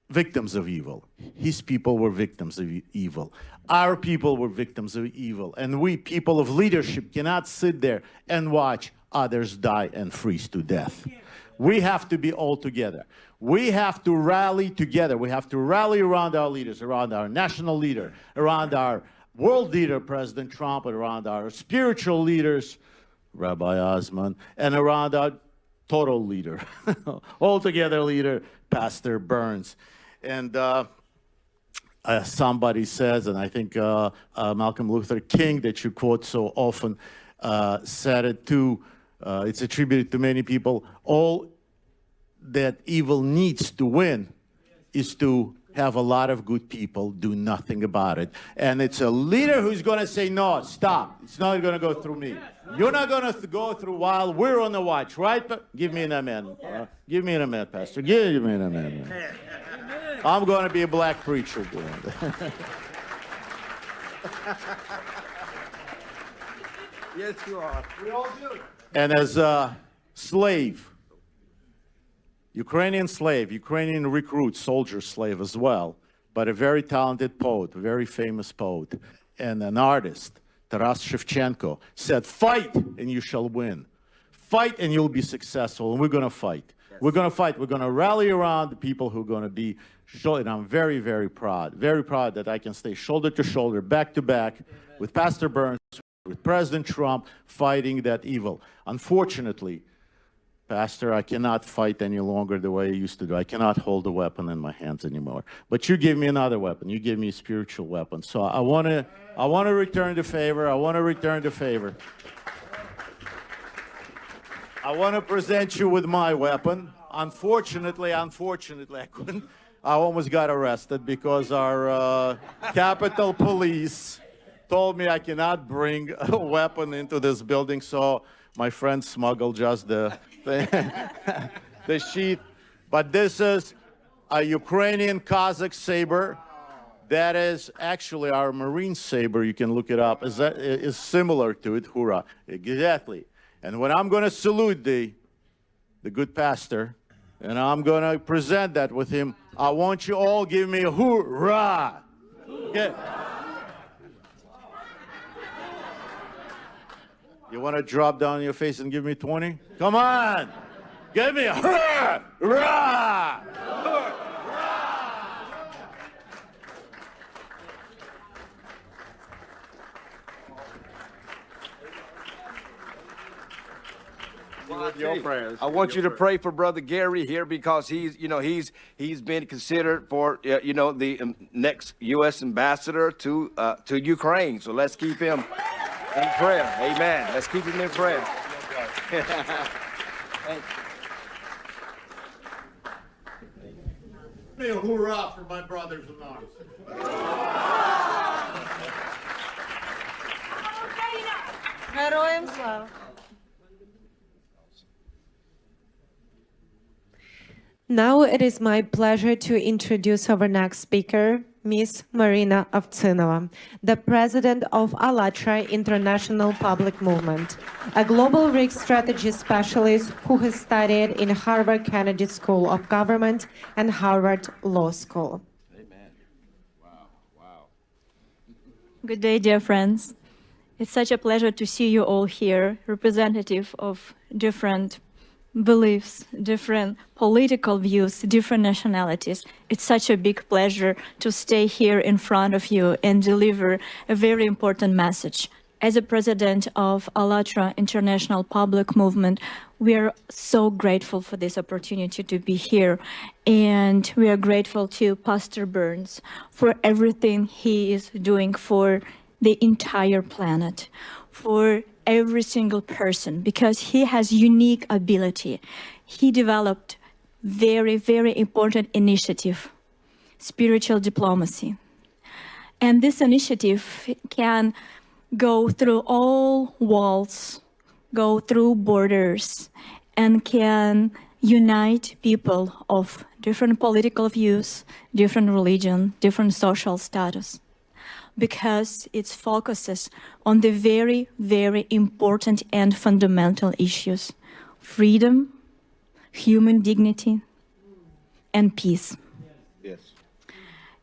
Speaker 4: victims of evil. His people were victims of evil. Our people were victims of evil. And we, people of leadership, cannot sit there and watch others die and freeze to death. We have to be all together. We have to rally together. We have to rally around our leaders, around our national leader, around our world leader, President Trump, and around our spiritual leaders, Rabbi Osman, and around our total leader, altogether leader, Pastor Burns. And somebody says, and I think Malcolm Luther King, that you quote so often, said it too. It's attributed to many people. All that evil needs to win is to have a lot of good people do nothing about it. And it's a leader who's going to say, no, stop. It's not going to go through me. You're not going to go through while we're on the watch, right? But give me an amen. Give me an amen, Pastor. Give me an amen. I'm going to be a black preacher doing that.
Speaker 2: Yes, you are. We all do.
Speaker 4: And as a slave, Ukrainian recruit, soldier slave as well, but a very talented poet, a very famous poet, and an artist, Taras Shevchenko, said, fight and you shall win. Fight and you'll be successful, and we're going to fight. Yes. We're going to fight. We're going to rally around the people who are going to be, and I'm very, very proud that I can stay shoulder to shoulder, back to back, with Pastor Burns, with President Trump, fighting that evil. Unfortunately, Pastor, I cannot fight any longer the way I used to do. I cannot hold a weapon in my hands anymore. But you gave me another weapon. You gave me a spiritual weapon. So I want to return the favor. I want to present you with my weapon. Unfortunately, I couldn't. I almost got arrested because our Capitol Police told me I cannot bring a weapon into this building. So my friend smuggled just the sheath. But this is a Ukrainian Cossack saber. That is actually our Marine saber. You can look it up. Is similar to it. Hurrah! Exactly. And when I'm going to salute the good pastor, and I'm going to present that with him, I want you all give me a hoorah. Okay. You want to drop down your face and give me 20? Come on! Give me a hoorah! Hoorah!
Speaker 6: Your prayers.
Speaker 2: I want you to pray for Brother Gary here because he's been considered for the next U.S. ambassador to Ukraine. So let's keep him in prayer. Amen. Let's keep him in prayer.
Speaker 4: Give me a hoorah for my brothers in arms.
Speaker 1: Героям слава. Now it is my pleasure to introduce our next speaker, Ms. Marina Ovtsinova, the president of ALLATRA International Public Movement, a global risk strategy specialist who has studied in Harvard Kennedy School of Government and Harvard Law School.
Speaker 2: Amen. Wow.
Speaker 9: Good day, dear friends. It's such a pleasure to see you all here, representative of different beliefs, different political views, different nationalities. It's such a big pleasure to stay here in front of you and deliver a very important message. As a president of ALLATRA International Public Movement, we are so grateful for this opportunity to be here. And we are grateful to Pastor Burns for everything he is doing for the entire planet, for every single person, because he has unique ability. He developed very, very important initiative, spiritual diplomacy. And this initiative can go through all walls, go through borders, and can unite people of different political views, different religion, different social status, because it focuses on the very, very important and fundamental issues: freedom, human dignity, and peace.
Speaker 2: Yes.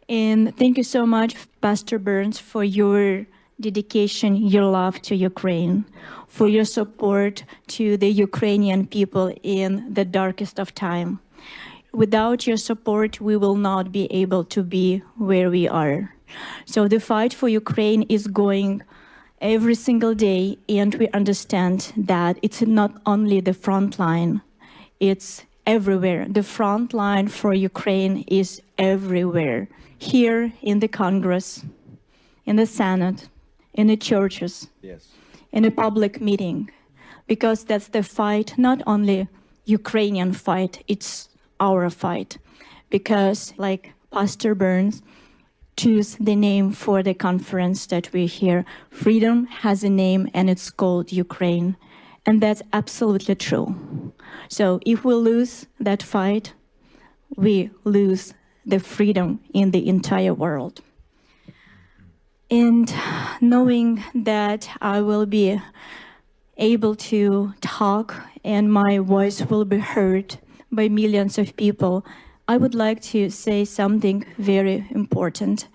Speaker 9: And thank you so much, Pastor Burns, for your dedication, your love to Ukraine, for your support to the Ukrainian people in the darkest of time. Without your support, we will not be able to be where we are. So the fight for Ukraine is going every single day, and we understand that it's not only the front line, it's everywhere. The front line for Ukraine is everywhere. Here in the Congress, in the Senate, in the churches,
Speaker 2: Yes.
Speaker 9: in a public meeting, because that's the fight, not only Ukrainian fight, it's our fight. Because like Pastor Burns choose the name for the conference that we're here. Freedom has a name and it's called Ukraine. And that's absolutely true. So if we lose that fight, we lose the freedom in the entire world. And knowing that I will be able to talk and my voice will be heard by millions of people, I would like to say something very important.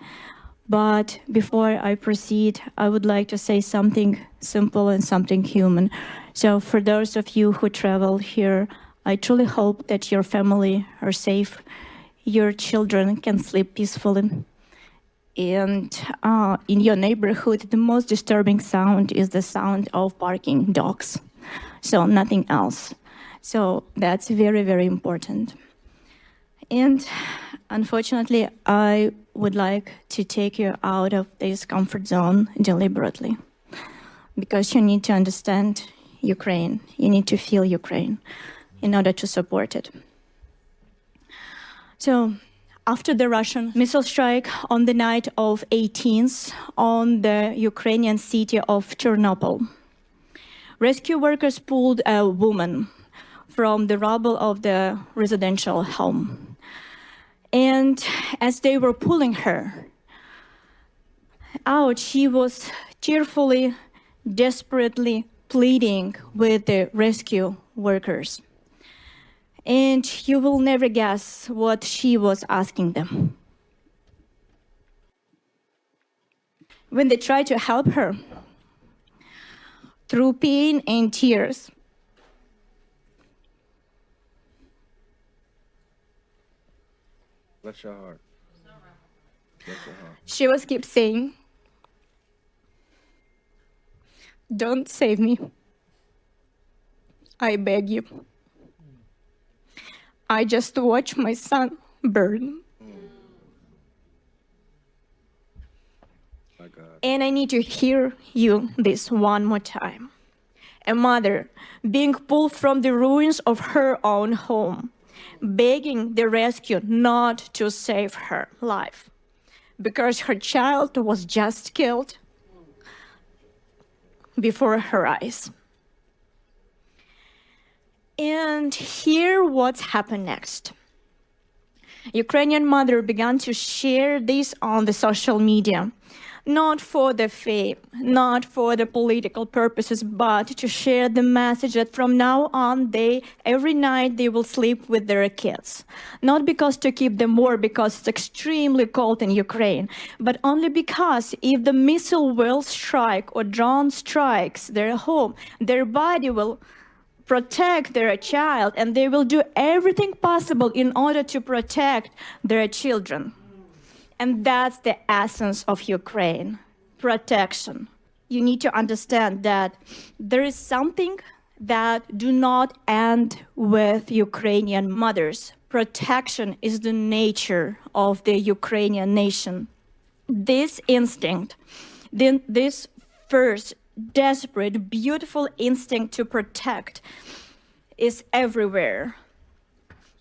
Speaker 9: But before I proceed, I would like to say something simple and something human. So for those of you who travel here, I truly hope that your family are safe, your children can sleep peacefully. And in your neighborhood, the most disturbing sound is the sound of barking dogs. So nothing else. So that's very, very important. And unfortunately, I would like to take you out of this comfort zone deliberately, because you need to understand Ukraine. You need to feel Ukraine in order to support it. So after the Russian missile strike on the night of 18th on the Ukrainian city of Chernobyl, rescue workers pulled a woman from the rubble of the residential home. And as they were pulling her out, she was tearfully, desperately pleading with the rescue workers. And you will never guess what she was asking them. When they tried to help her, through pain and tears,
Speaker 5: Bless your heart. Bless your heart.
Speaker 9: she was keep saying, "Don't save me. I beg you. I just watched my son burn.
Speaker 5: My God.
Speaker 9: And I need to hear you this one more time. A mother being pulled from the ruins of her own home, begging the rescue not to save her life because her child was just killed before her eyes. And here what's happened next. Ukrainian mother began to share this on the social media, not for the fame, not for the political purposes, but to share the message that from now on, every night they will sleep with their kids. Not because to keep them warm, because it's extremely cold in Ukraine, but only because if the missile will strike or drone strikes their home, their body will protect their child, and they will do everything possible in order to protect their children. And that's the essence of Ukraine, protection. You need to understand that there is something that do not end with Ukrainian mothers. Protection is the nature of the Ukrainian nation. This instinct, this first desperate, beautiful instinct to protect is everywhere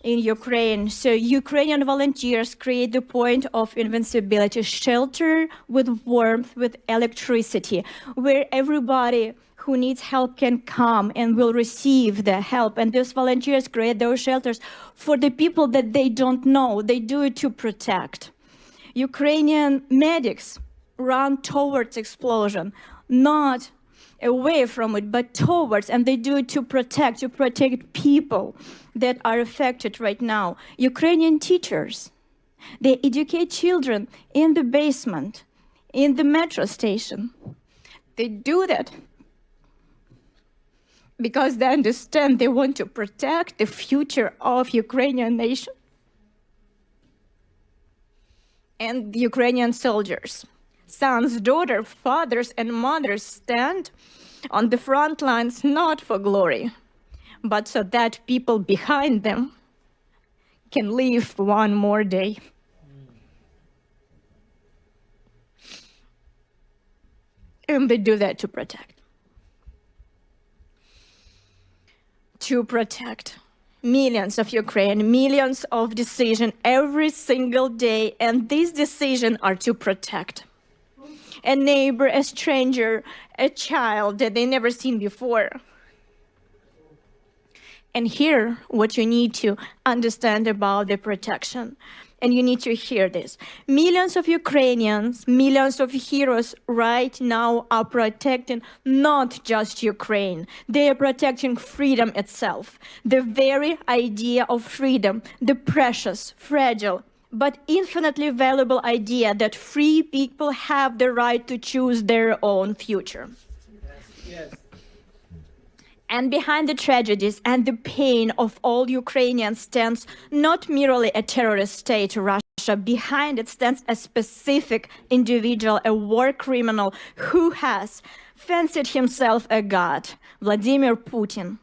Speaker 9: in Ukraine. So Ukrainian volunteers create the point of invincibility, shelter with warmth, with electricity, where everybody who needs help can come and will receive the help. And these volunteers create those shelters for the people that they don't know. They do it to protect. Ukrainian medics run towards explosion, not away from it, but towards, and they do it to protect people that are affected right now. Ukrainian teachers, they educate children in the basement, in the metro station. They do that because they understand they want to protect the future of Ukrainian nation and Ukrainian soldiers. Sons, daughters, fathers, and mothers stand on the front lines not for glory, but so that people behind them can live one more day. And they do that to protect. To protect millions of Ukraine, millions of decisions every single day, and these decisions are to protect a neighbor, a stranger, a child that they never seen before. And here, what you need to understand about the protection. and you need to hear this. Millions of Ukrainians, millions of heroes right now are protecting not just Ukraine. They are protecting freedom itself. The very idea of freedom, the precious, fragile, but infinitely valuable idea that free people have the right to choose their own future.
Speaker 3: Yes.
Speaker 9: And behind the tragedies and the pain of all Ukrainians stands not merely a terrorist state, Russia. Behind it stands a specific individual, a war criminal who has fancied himself a god, Vladimir Putin.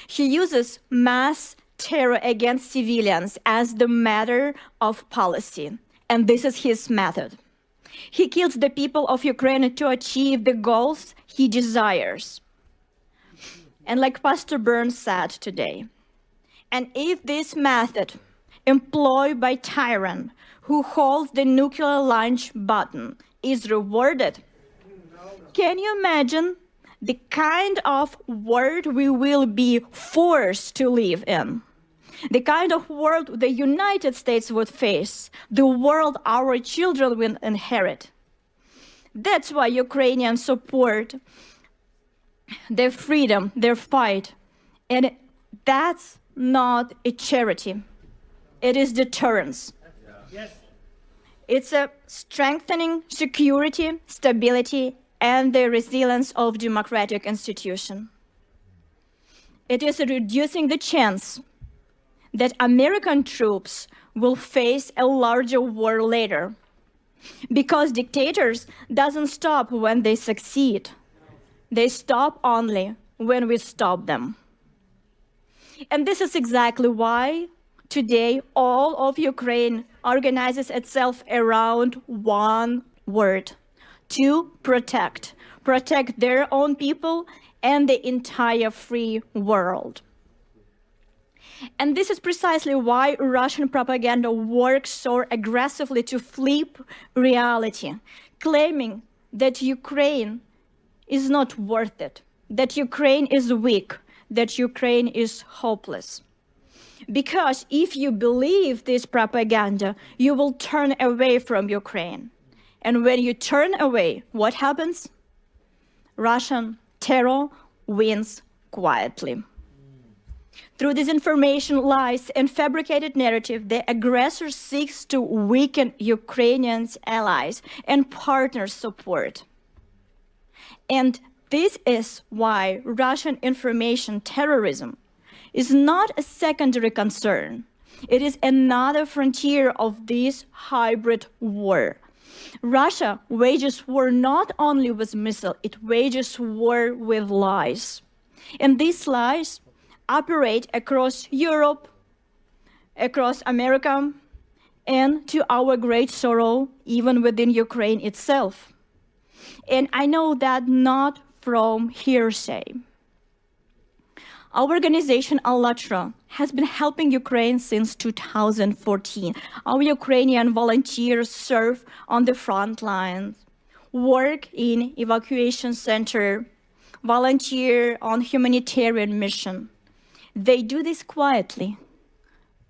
Speaker 9: He uses mass terror against civilians as the matter of policy, and this is his method. He kills the people of Ukraine to achieve the goals he desires. And like Pastor Burns said today, and if this method employed by tyrant who holds the nuclear launch button is rewarded, can you imagine the kind of world we will be forced to live in? The kind of world the United States would face, the world our children will inherit. That's why Ukrainians support their freedom, their fight. And that's not a charity. It is deterrence.
Speaker 3: Yes.
Speaker 9: It's a strengthening security, stability, and the resilience of democratic institutions. It is reducing the chance that American troops will face a larger war later, because dictators doesn't stop when they succeed. They stop only when we stop them. And this is exactly why today all of Ukraine organizes itself around one word: to protect. Protect their own people and the entire free world. And this is precisely why Russian propaganda works so aggressively to flip reality, claiming that Ukraine is not worth it, that Ukraine is weak, that Ukraine is hopeless. Because if you believe this propaganda, you will turn away from Ukraine. And when you turn away, what happens? Russian terror wins quietly. Through disinformation, lies, and fabricated narrative, the aggressor seeks to weaken Ukrainians' allies and partners' support. And this is why Russian information terrorism is not a secondary concern. It is another frontier of this hybrid war. Russia wages war not only with missiles, it wages war with lies. And these lies operate across Europe, across America, and to our great sorrow, even within Ukraine itself. And I know that not from hearsay. Our organization, ALLATRA, has been helping Ukraine since 2014. Our Ukrainian volunteers serve on the front lines, work in evacuation center, volunteer on humanitarian mission. They do this quietly,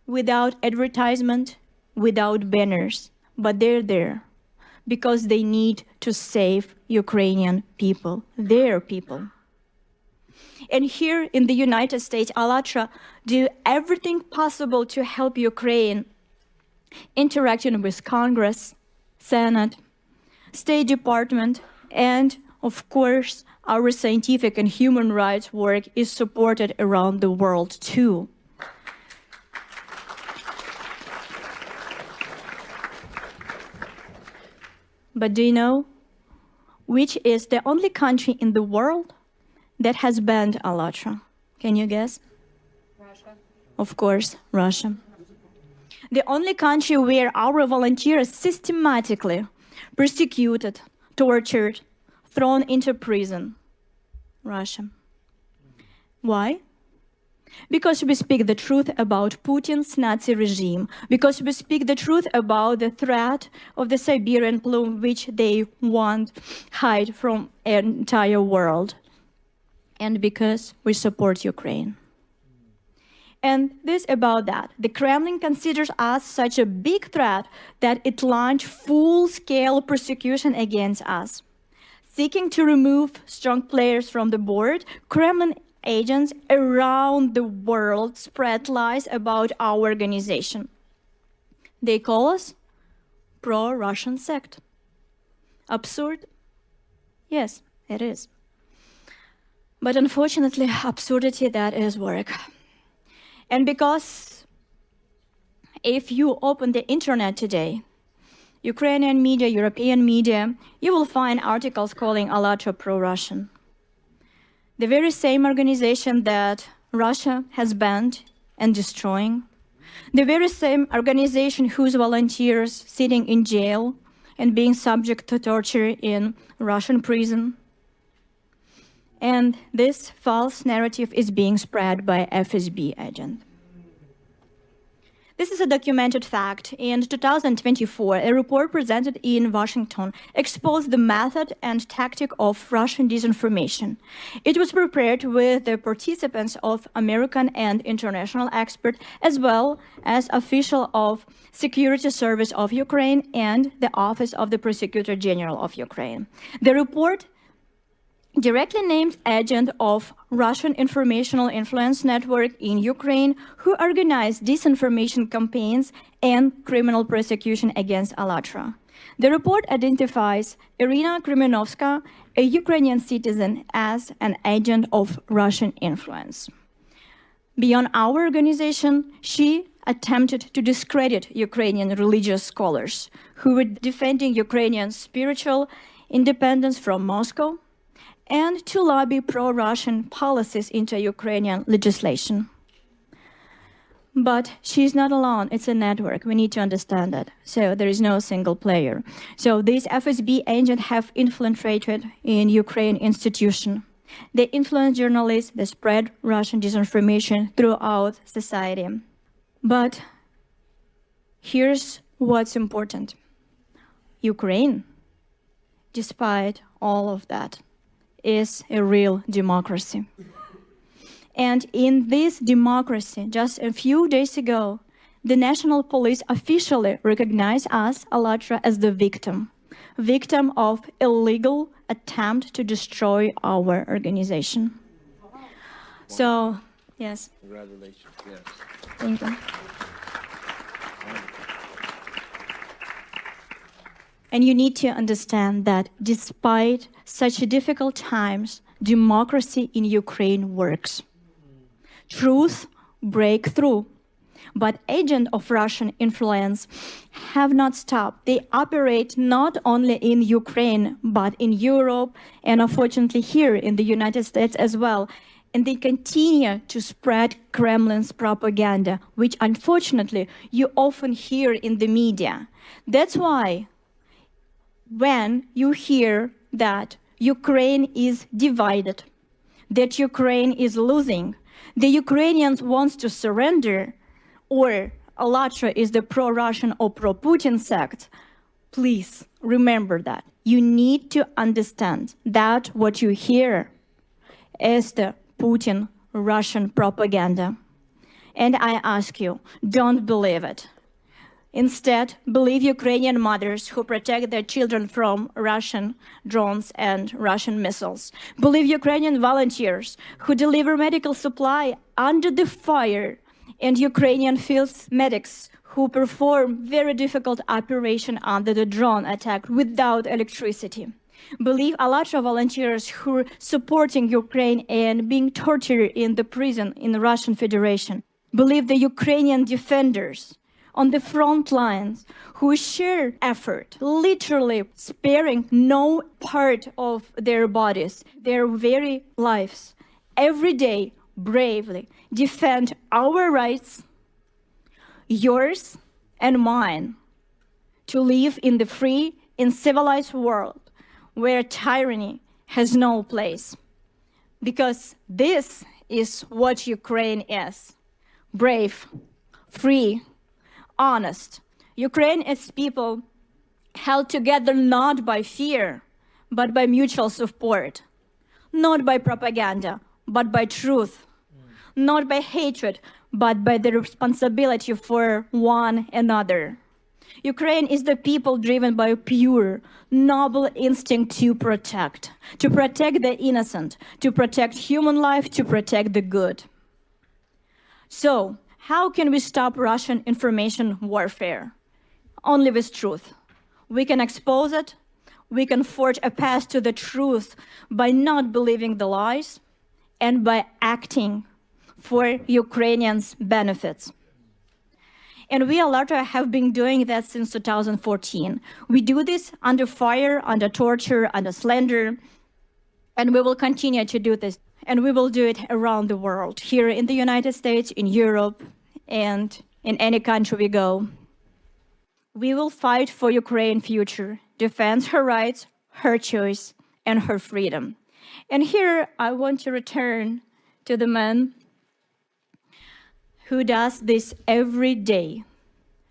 Speaker 9: without advertisement, without banners, but they're there because they need to save Ukrainian people, their people. And here in the United States, ALLATRA do everything possible to help Ukraine, interacting with Congress, Senate, State Department, and of course, our scientific and human rights work is supported around the world too. But do you know which is the only country in the world that has banned ALLATRA? Can you guess? Russia. Of course, Russia. The only country where our volunteers systematically persecuted, tortured, thrown into prison. Russia. Why? Because we speak the truth about Putin's Nazi regime, because we speak the truth about the threat of the Siberian plume, which they want hide from an entire world, and because we support Ukraine. And this about that. The Kremlin considers us such a big threat that it launched full-scale persecution against us. Seeking to remove strong players from the board, Kremlin agents around the world spread lies about our organization. They call us pro-Russian sect. Absurd? Yes, it is. But unfortunately, absurdity, that is work. And because if you open the internet today, Ukrainian media, European media, you will find articles calling ALLATRA pro-Russian. The very same organization that Russia has banned and destroying, the very same organization whose volunteers sitting in jail and being subject to torture in Russian prison. And this false narrative is being spread by FSB agent. This is a documented fact. In 2024, a report presented in Washington exposed the method and tactic of Russian disinformation. It was prepared with the participants of American and international experts, as well as officials of Security Service of Ukraine and the Office of the Prosecutor General of Ukraine. The report directly named agent of Russian informational influence network in Ukraine who organized disinformation campaigns and criminal prosecution against ALLATRA. The report identifies Irina Krymenovska, a Ukrainian citizen, as an agent of Russian influence. Beyond our organization, she attempted to discredit Ukrainian religious scholars who were defending Ukrainian spiritual independence from Moscow, and to lobby pro-Russian policies into Ukrainian legislation. But she's not alone, it's a network, we need to understand that. So there is no single player. So these FSB agents have infiltrated in Ukraine institution. They influence journalists, they spread Russian disinformation throughout society. But here's what's important. Ukraine, despite all of that, is a real democracy. And in this democracy, just a few days ago, the national police officially recognized us, ALLATRA, as the victim of illegal attempt to destroy our organization. So, yes.
Speaker 5: Congratulations, yes.
Speaker 9: Thank you. And you need to understand that despite such difficult times, democracy in Ukraine works. Truth break through. But agents of Russian influence have not stopped. They operate not only in Ukraine, but in Europe, and unfortunately here in the United States as well. And they continue to spread Kremlin's propaganda, which unfortunately you often hear in the media. That's why when you hear that Ukraine is divided, that Ukraine is losing, the Ukrainians want to surrender, or ALLATRA is the pro-Russian or pro-Putin sect, please remember that. You need to understand that what you hear is the Putin Russian propaganda. And I ask you, don't believe it. Instead, believe Ukrainian mothers who protect their children from Russian drones and Russian missiles. Believe Ukrainian volunteers who deliver medical supply under the fire, and Ukrainian field medics who perform very difficult operation under the drone attack without electricity. Believe ALLATRA volunteers who are supporting Ukraine and being tortured in the prison in the Russian Federation. Believe the Ukrainian defenders on the front lines who share effort, literally sparing no part of their bodies, their very lives, every day bravely defend our rights, yours and mine, to live in the free and civilized world where tyranny has no place. Because this is what Ukraine is: brave, free, honest. Ukraine is people held together not by fear, but by mutual support, not by propaganda, but by truth, not by hatred, but by the responsibility for one another. Ukraine is the people driven by a pure, noble instinct to protect the innocent, to protect human life, to protect the good. So, how can we stop Russian information warfare? Only with truth. We can expose it. We can forge a path to the truth by not believing the lies and by acting for Ukrainians' benefits. And we, ALLATRA, have been doing that since 2014. We do this under fire, under torture, under slander, and we will continue to do this. And we will do it around the world, here in the United States, in Europe, and in any country we go. We will fight for Ukraine's future, defend her rights, her choice, and her freedom. And here I want to return to the man who does this every day,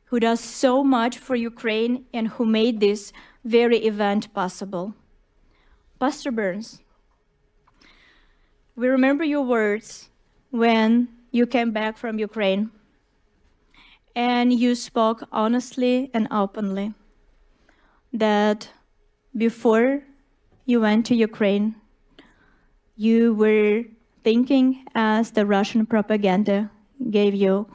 Speaker 9: who does so much for Ukraine and who made this very event possible. Pastor Burns, we remember your words when you came back from Ukraine, and you spoke honestly and openly that before you went to Ukraine, you were thinking as the Russian propaganda gave you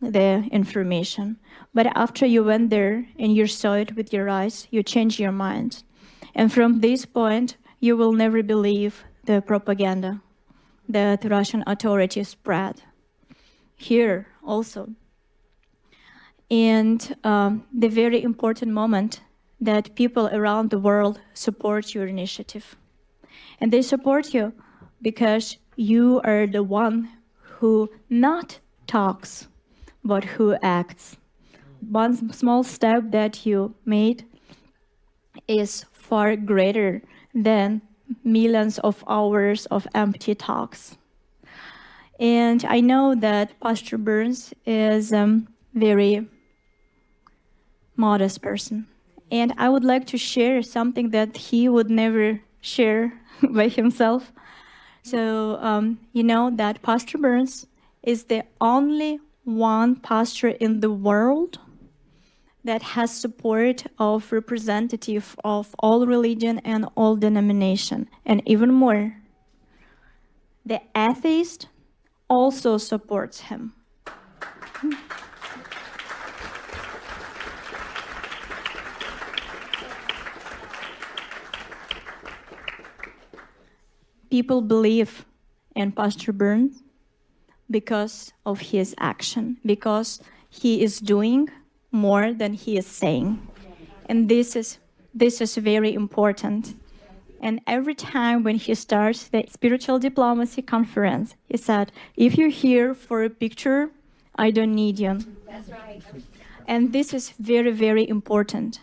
Speaker 9: the information. But after you went there and you saw it with your eyes, you changed your mind. And from this point, you will never believe the propaganda that Russian authorities spread. Here also. And the very important moment that people around the world support your initiative. And they support you because you are the one who not talks, but who acts. One small step that you made is far greater than millions of hours of empty talks. And I know that Pastor Burns is a very modest person. And I would like to share something that he would never share by himself. So, you know that Pastor Burns is the only one pastor in the world that has support of representative of all religion and all denomination. And even more, the atheist also supports him. People believe in Pastor Burns because of his action, because he is doing more than he is saying. And this is very important. And every time when he starts the Spiritual Diplomacy Conference, he said, if you're here for a picture, I don't need you. That's right. And this is very, very important.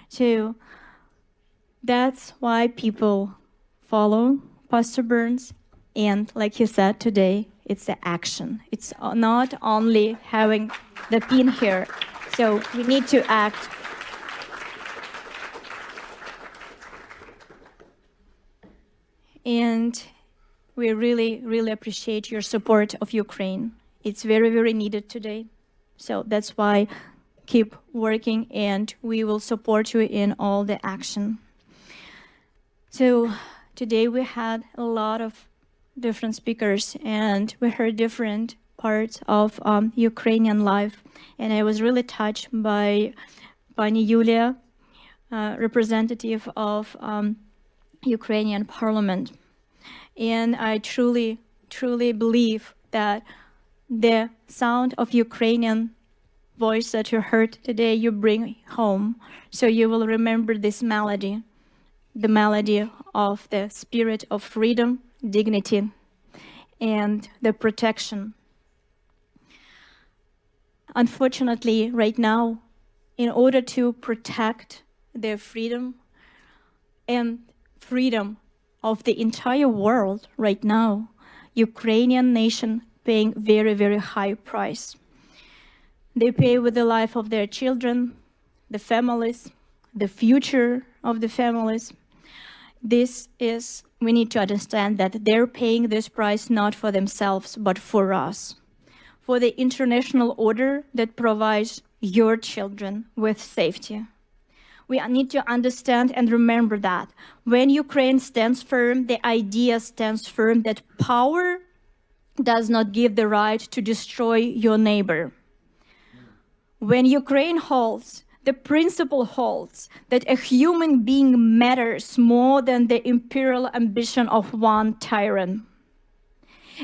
Speaker 9: So that's why people follow Pastor Burns. And like he said today, it's the action. It's not only having the pin here. So we need to act. And we really, really appreciate your support of Ukraine. It's very, very needed today. So that's why keep working and we will support you in all the action. So today we had a lot of different speakers and we heard different parts of Ukrainian life. And I was really touched by Pani Yulia, representative of Ukrainian parliament. And I truly, truly believe that the sound of Ukrainian voice that you heard today, you bring home. So you will remember this melody, the melody of the spirit of freedom, dignity, and the protection. Unfortunately, right now, in order to protect their freedom and freedom of the entire world right now, Ukrainian nation paying very, very high price. They pay with the life of their children, the families, the future of the families. we need to understand that they're paying this price not for themselves, but for us, for the international order that provides your children with safety. We need to understand and remember that when Ukraine stands firm, the idea stands firm that power does not give the right to destroy your neighbor. When Ukraine holds, the principle holds that a human being matters more than the imperial ambition of one tyrant.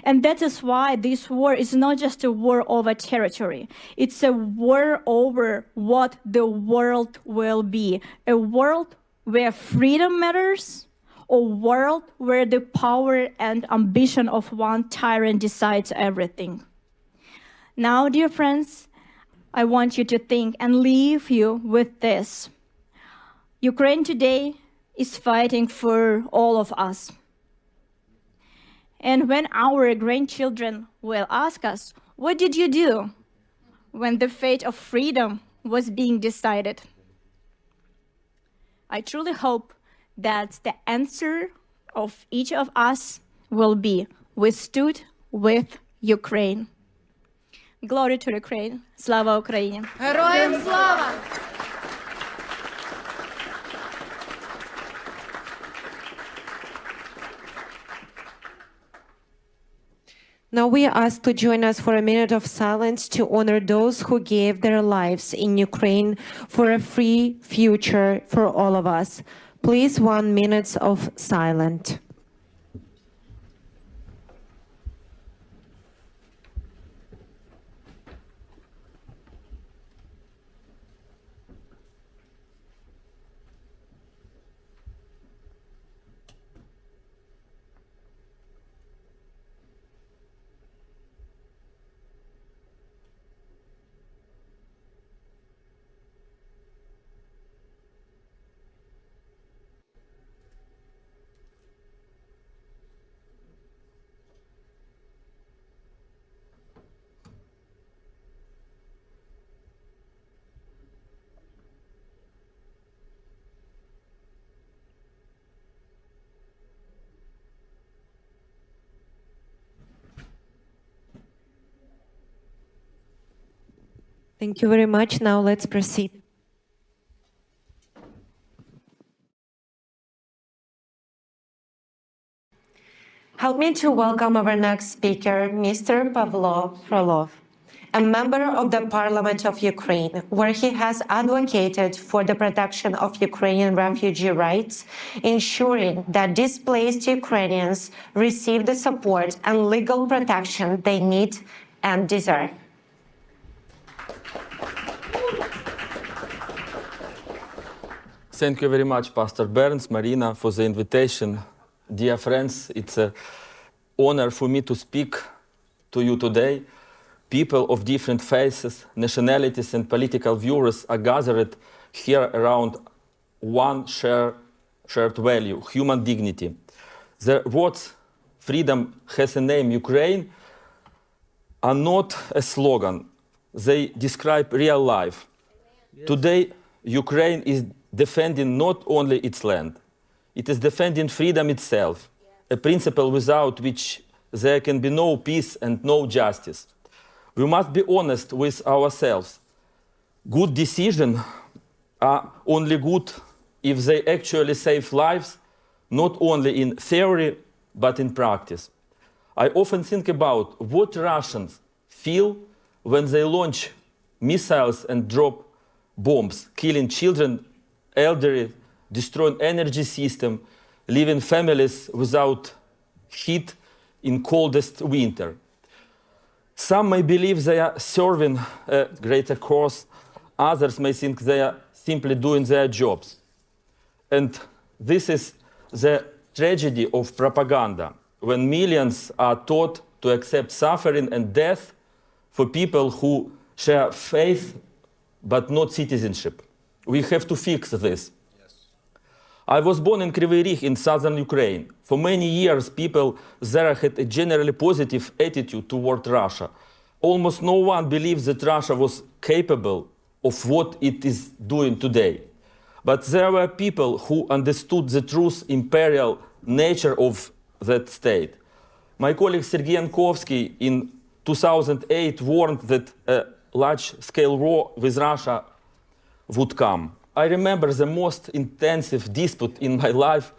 Speaker 9: And that is why this war is not just a war over territory. It's a war over what the world will be. A world where freedom matters, a world where the power and ambition of one tyrant decides everything. Now, dear friends, I want you to think and leave you with this. Ukraine today is fighting for all of us. And when our grandchildren will ask us, what did you do when the fate of freedom was being decided? I truly hope that the answer of each of us will be, we stood with Ukraine. Glory to Ukraine. Slava Ukraini.
Speaker 1: Героям слава! Now we are asked to join us for a minute of silence to honor those who gave their lives in Ukraine for a free future for all of us. Please, 1 minute of silence. Thank you very much. Now let's proceed. Help me to welcome our next speaker, Mr. Pavlo Frolov, a member of the Parliament of Ukraine, where he has advocated for the protection of Ukrainian refugee rights, ensuring that displaced Ukrainians receive the support and legal protection they need and deserve.
Speaker 10: Thank you very much, Pastor Burns, Marina, for the invitation. Dear friends, it's an honor for me to speak to you today. People of different faiths, nationalities, and political views are gathered here around one shared value, human dignity. The words "freedom has a name, Ukraine" are not a slogan. They describe real life. Yes. Today, Ukraine is defending not only its land, it is defending freedom itself, a principle without which there can be no peace and no justice. We must be honest with ourselves. Good decisions are only good if they actually save lives, not only in theory, but in practice. I often think about what Russians feel when they launch missiles and drop bombs, killing children, elderly, destroying energy system, leaving families without heat in coldest winter. Some may believe they are serving a greater cause. Others may think they are simply doing their jobs. And this is the tragedy of propaganda, when millions are taught to accept suffering and death for people who share faith but not citizenship. We have to fix this. Yes. I was born in Kryvyi Rih in southern Ukraine. For many years, people there had a generally positive attitude toward Russia. Almost no one believes that Russia was capable of what it is doing today. But there were people who understood the true imperial nature of that state. My colleague Sergei Yankovsky in 2008 warned that a large-scale war with Russia would come. I remember the most intensive dispute in my life.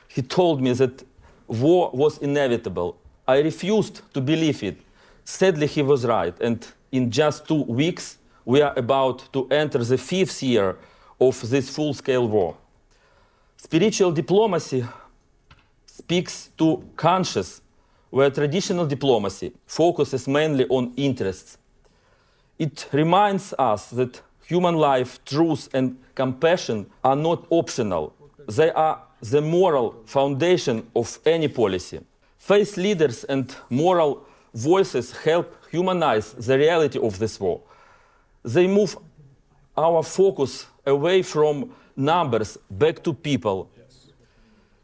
Speaker 10: He told me that war was inevitable. I refused to believe it. Sadly, he was right, and in just 2 weeks, we are about to enter the 5th year of this full-scale war. Spiritual diplomacy speaks to conscience, where traditional diplomacy focuses mainly on interests. It reminds us that human life, truth, and compassion are not optional. They are the moral foundation of any policy. Faith leaders and moral voices help humanize the reality of this war. They move our focus away from numbers back to people.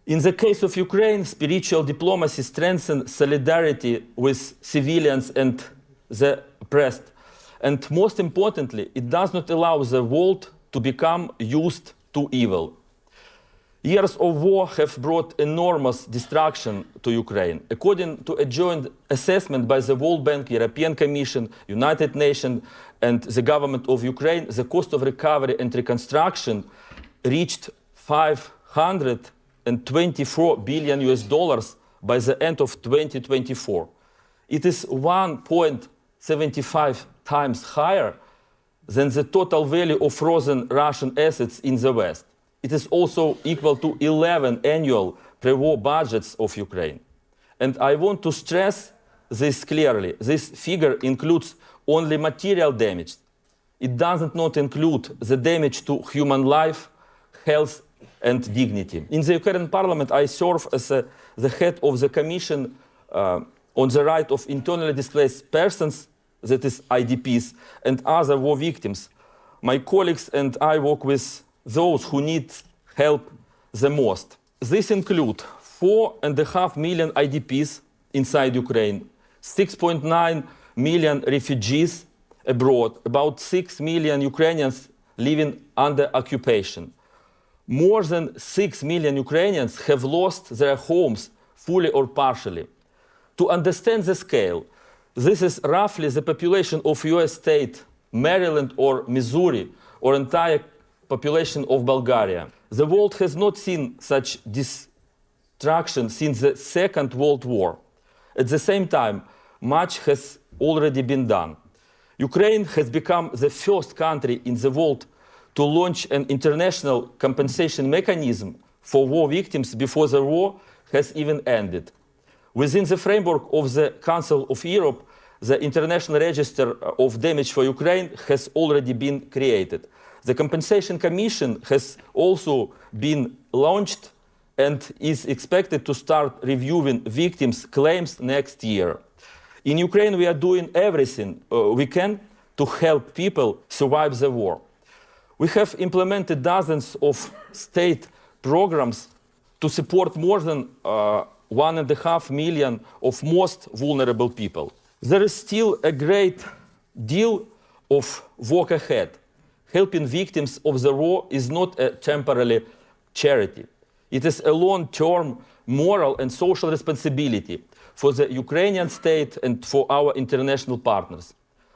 Speaker 10: In the case of Ukraine, spiritual diplomacy strengthens solidarity with civilians and the oppressed. And most importantly, it does not allow the world to become used to evil. Years of war have brought enormous destruction to Ukraine. According to a joint assessment by the World Bank, European Commission, United Nations, and the government of Ukraine, the cost of recovery and reconstruction reached $524 billion by the end of 2024. It is 1.75 times higher than the total value of frozen Russian assets in the West. It is also equal to 11 annual pre-war budgets of Ukraine. And I want to stress this clearly. This figure includes only material damage. It does not include the damage to human life, health, and dignity. In the Ukrainian parliament, I serve as the head of the Commission on the Right of Internally Displaced Persons, that is IDPs, and other war victims. My colleagues and I work with those who need help the most. This includes 4.5 million IDPs inside Ukraine, 6.9 million refugees abroad, about 6 million Ukrainians living under occupation. More than 6 million Ukrainians have lost their homes fully or partially. To understand the scale, this is roughly the population of US state, Maryland or Missouri, or entire population of Bulgaria. The world has not seen such destruction since the Second World War. At the same time, much has already been done. Ukraine has become the first country in the world to launch an international compensation mechanism for war victims before the war has even ended. Within the framework of the Council of Europe, the International Register of Damage for Ukraine has already been created. The Compensation Commission has also been launched and is expected to start reviewing victims' claims next year. In Ukraine, we are doing everything we can to help people survive the war. We have implemented dozens of state programs to support more than 1.5 million of most vulnerable people. There is still a great deal of work ahead. Helping victims of the war is not a temporary charity. It is a long-term moral and social responsibility for the Ukrainian state and for our international partners.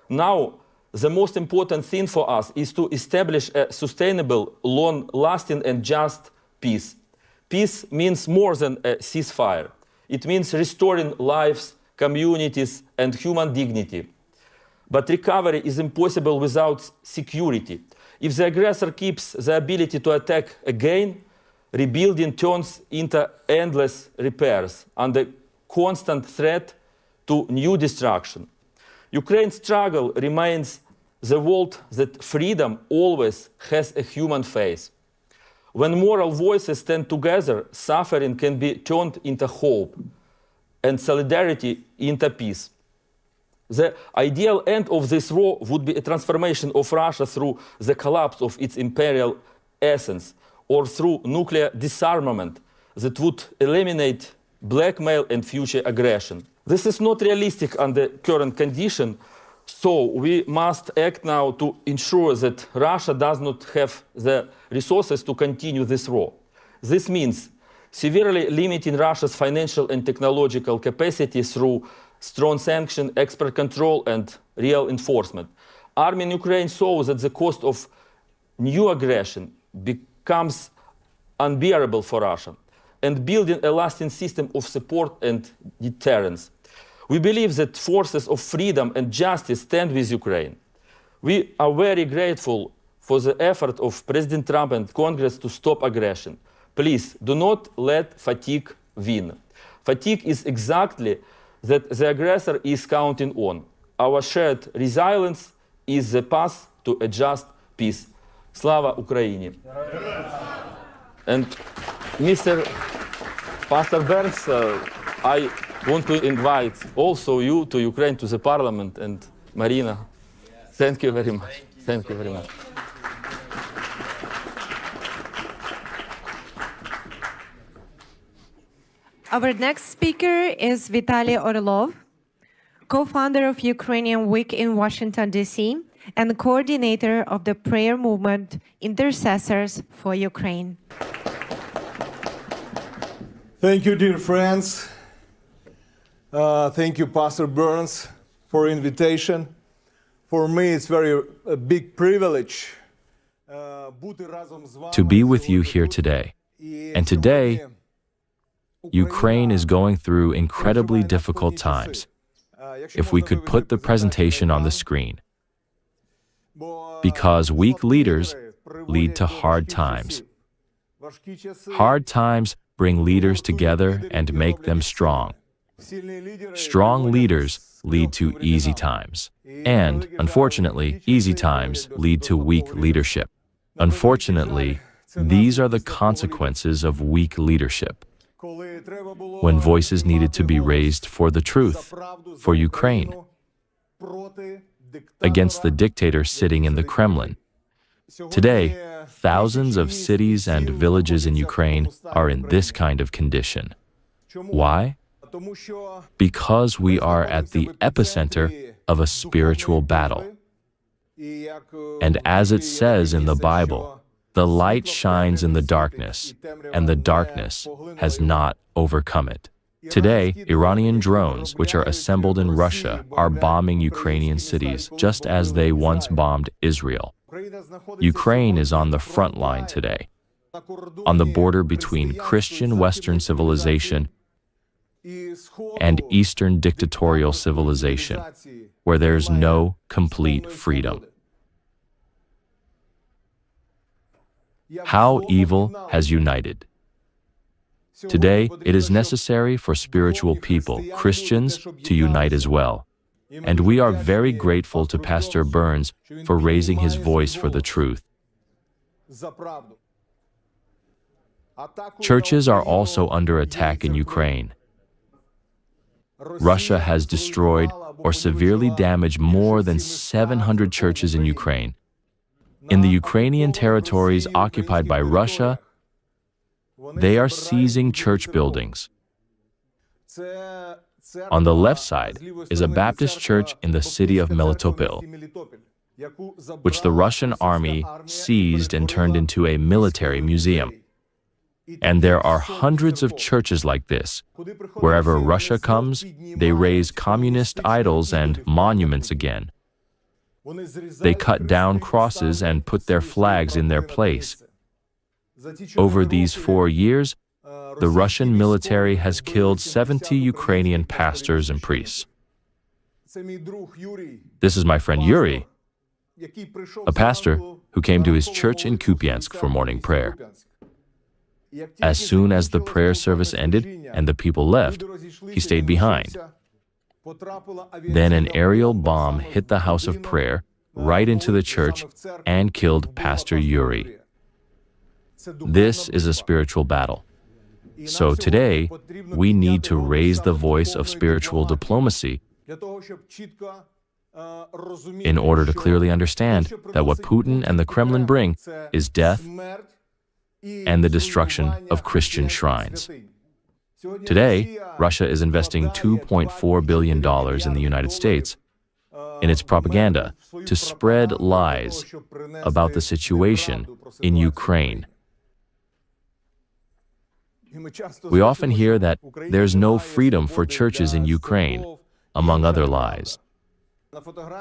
Speaker 10: Now, the most important thing for us is to establish a sustainable, long-lasting and just peace. Peace means more than a ceasefire. It means restoring lives, communities, and human dignity. But recovery is impossible without security. If the aggressor keeps the ability to attack again, rebuilding turns into endless repairs under constant threat to new destruction. Ukraine's struggle reminds the world that freedom always has a human face. When moral voices stand together, suffering can be turned into hope and solidarity into peace. The ideal end of this war would be a transformation of Russia through the collapse of its imperial essence, or through nuclear disarmament that would eliminate blackmail and future aggression. This is not realistic under current conditions, So we must act now to ensure that Russia does not have the resources to continue this war. This means severely limiting Russia's financial and technological capacity through strong sanction, export control, and real enforcement. Army in Ukraine saw that the cost of new aggression becomes unbearable for Russia, and building a lasting system of support and deterrence. We believe that forces of freedom and justice stand with Ukraine. We are very grateful for the effort of President Trump and Congress to stop aggression. Please do not let fatigue win. Fatigue is exactly that the aggressor is counting on. Our shared resilience is the path to a just peace. Slava Ukraini. And Mr. Pastor Burns, I want to invite also you to Ukraine, to the parliament, and Marina. Thank you very much. Thank you very much.
Speaker 1: Our next speaker is Vitaly Orlov, co-founder of Ukrainian Week in Washington, D.C., and coordinator of the prayer movement Intercessors for Ukraine.
Speaker 11: Thank you, dear friends. Thank you, Pastor Burns, for invitation. For me, it's a big privilege
Speaker 12: to be with you here today. And today, Ukraine is going through incredibly difficult times. If we could put the presentation on the screen. Because weak leaders lead to hard times. Hard times bring leaders together and make them strong. Strong leaders lead to easy times. And, unfortunately, easy times lead to weak leadership. Unfortunately, these are the consequences of weak leadership. When voices needed to be raised for the truth, for Ukraine, against the dictator sitting in the Kremlin. Today, thousands of cities and villages in Ukraine are in this kind of condition. Why? Because we are at the epicenter of a spiritual battle. And as it says in the Bible, the light shines in the darkness, and the darkness has not overcome it. Today, Iranian drones, which are assembled in Russia, are bombing Ukrainian cities, just as they once bombed Israel. Ukraine is on the front line today, on the border between Christian Western civilization and Eastern dictatorial civilization, where there's no complete freedom. How evil has united. Today, it is necessary for spiritual people, Christians, to unite as well. And we are very grateful to Pastor Burns for raising his voice for the truth. Churches are also under attack in Ukraine. Russia has destroyed or severely damaged more than 700 churches in Ukraine. In the Ukrainian territories occupied by Russia, they are seizing church buildings. On the left side is a Baptist church in the city of Melitopol, which the Russian army seized and turned into a military museum. And there are hundreds of churches like this. Wherever Russia comes, they raise communist idols and monuments again. They cut down crosses and put their flags in their place. Over these 4 years, the Russian military has killed 70 Ukrainian pastors and priests. This is my friend Yuri, a pastor who came to his church in Kupiansk for morning prayer. As soon as the prayer service ended and the people left, he stayed behind. Then an aerial bomb hit the house of prayer right into the church and killed Pastor Yuri. This is a spiritual battle. So today, we need to raise the voice of spiritual diplomacy in order to clearly understand that what Putin and the Kremlin bring is death and the destruction of Christian shrines. Today, Russia is investing $2.4 billion in the United States in its propaganda to spread lies about the situation in Ukraine. We often hear that there's no freedom for churches in Ukraine, among other lies.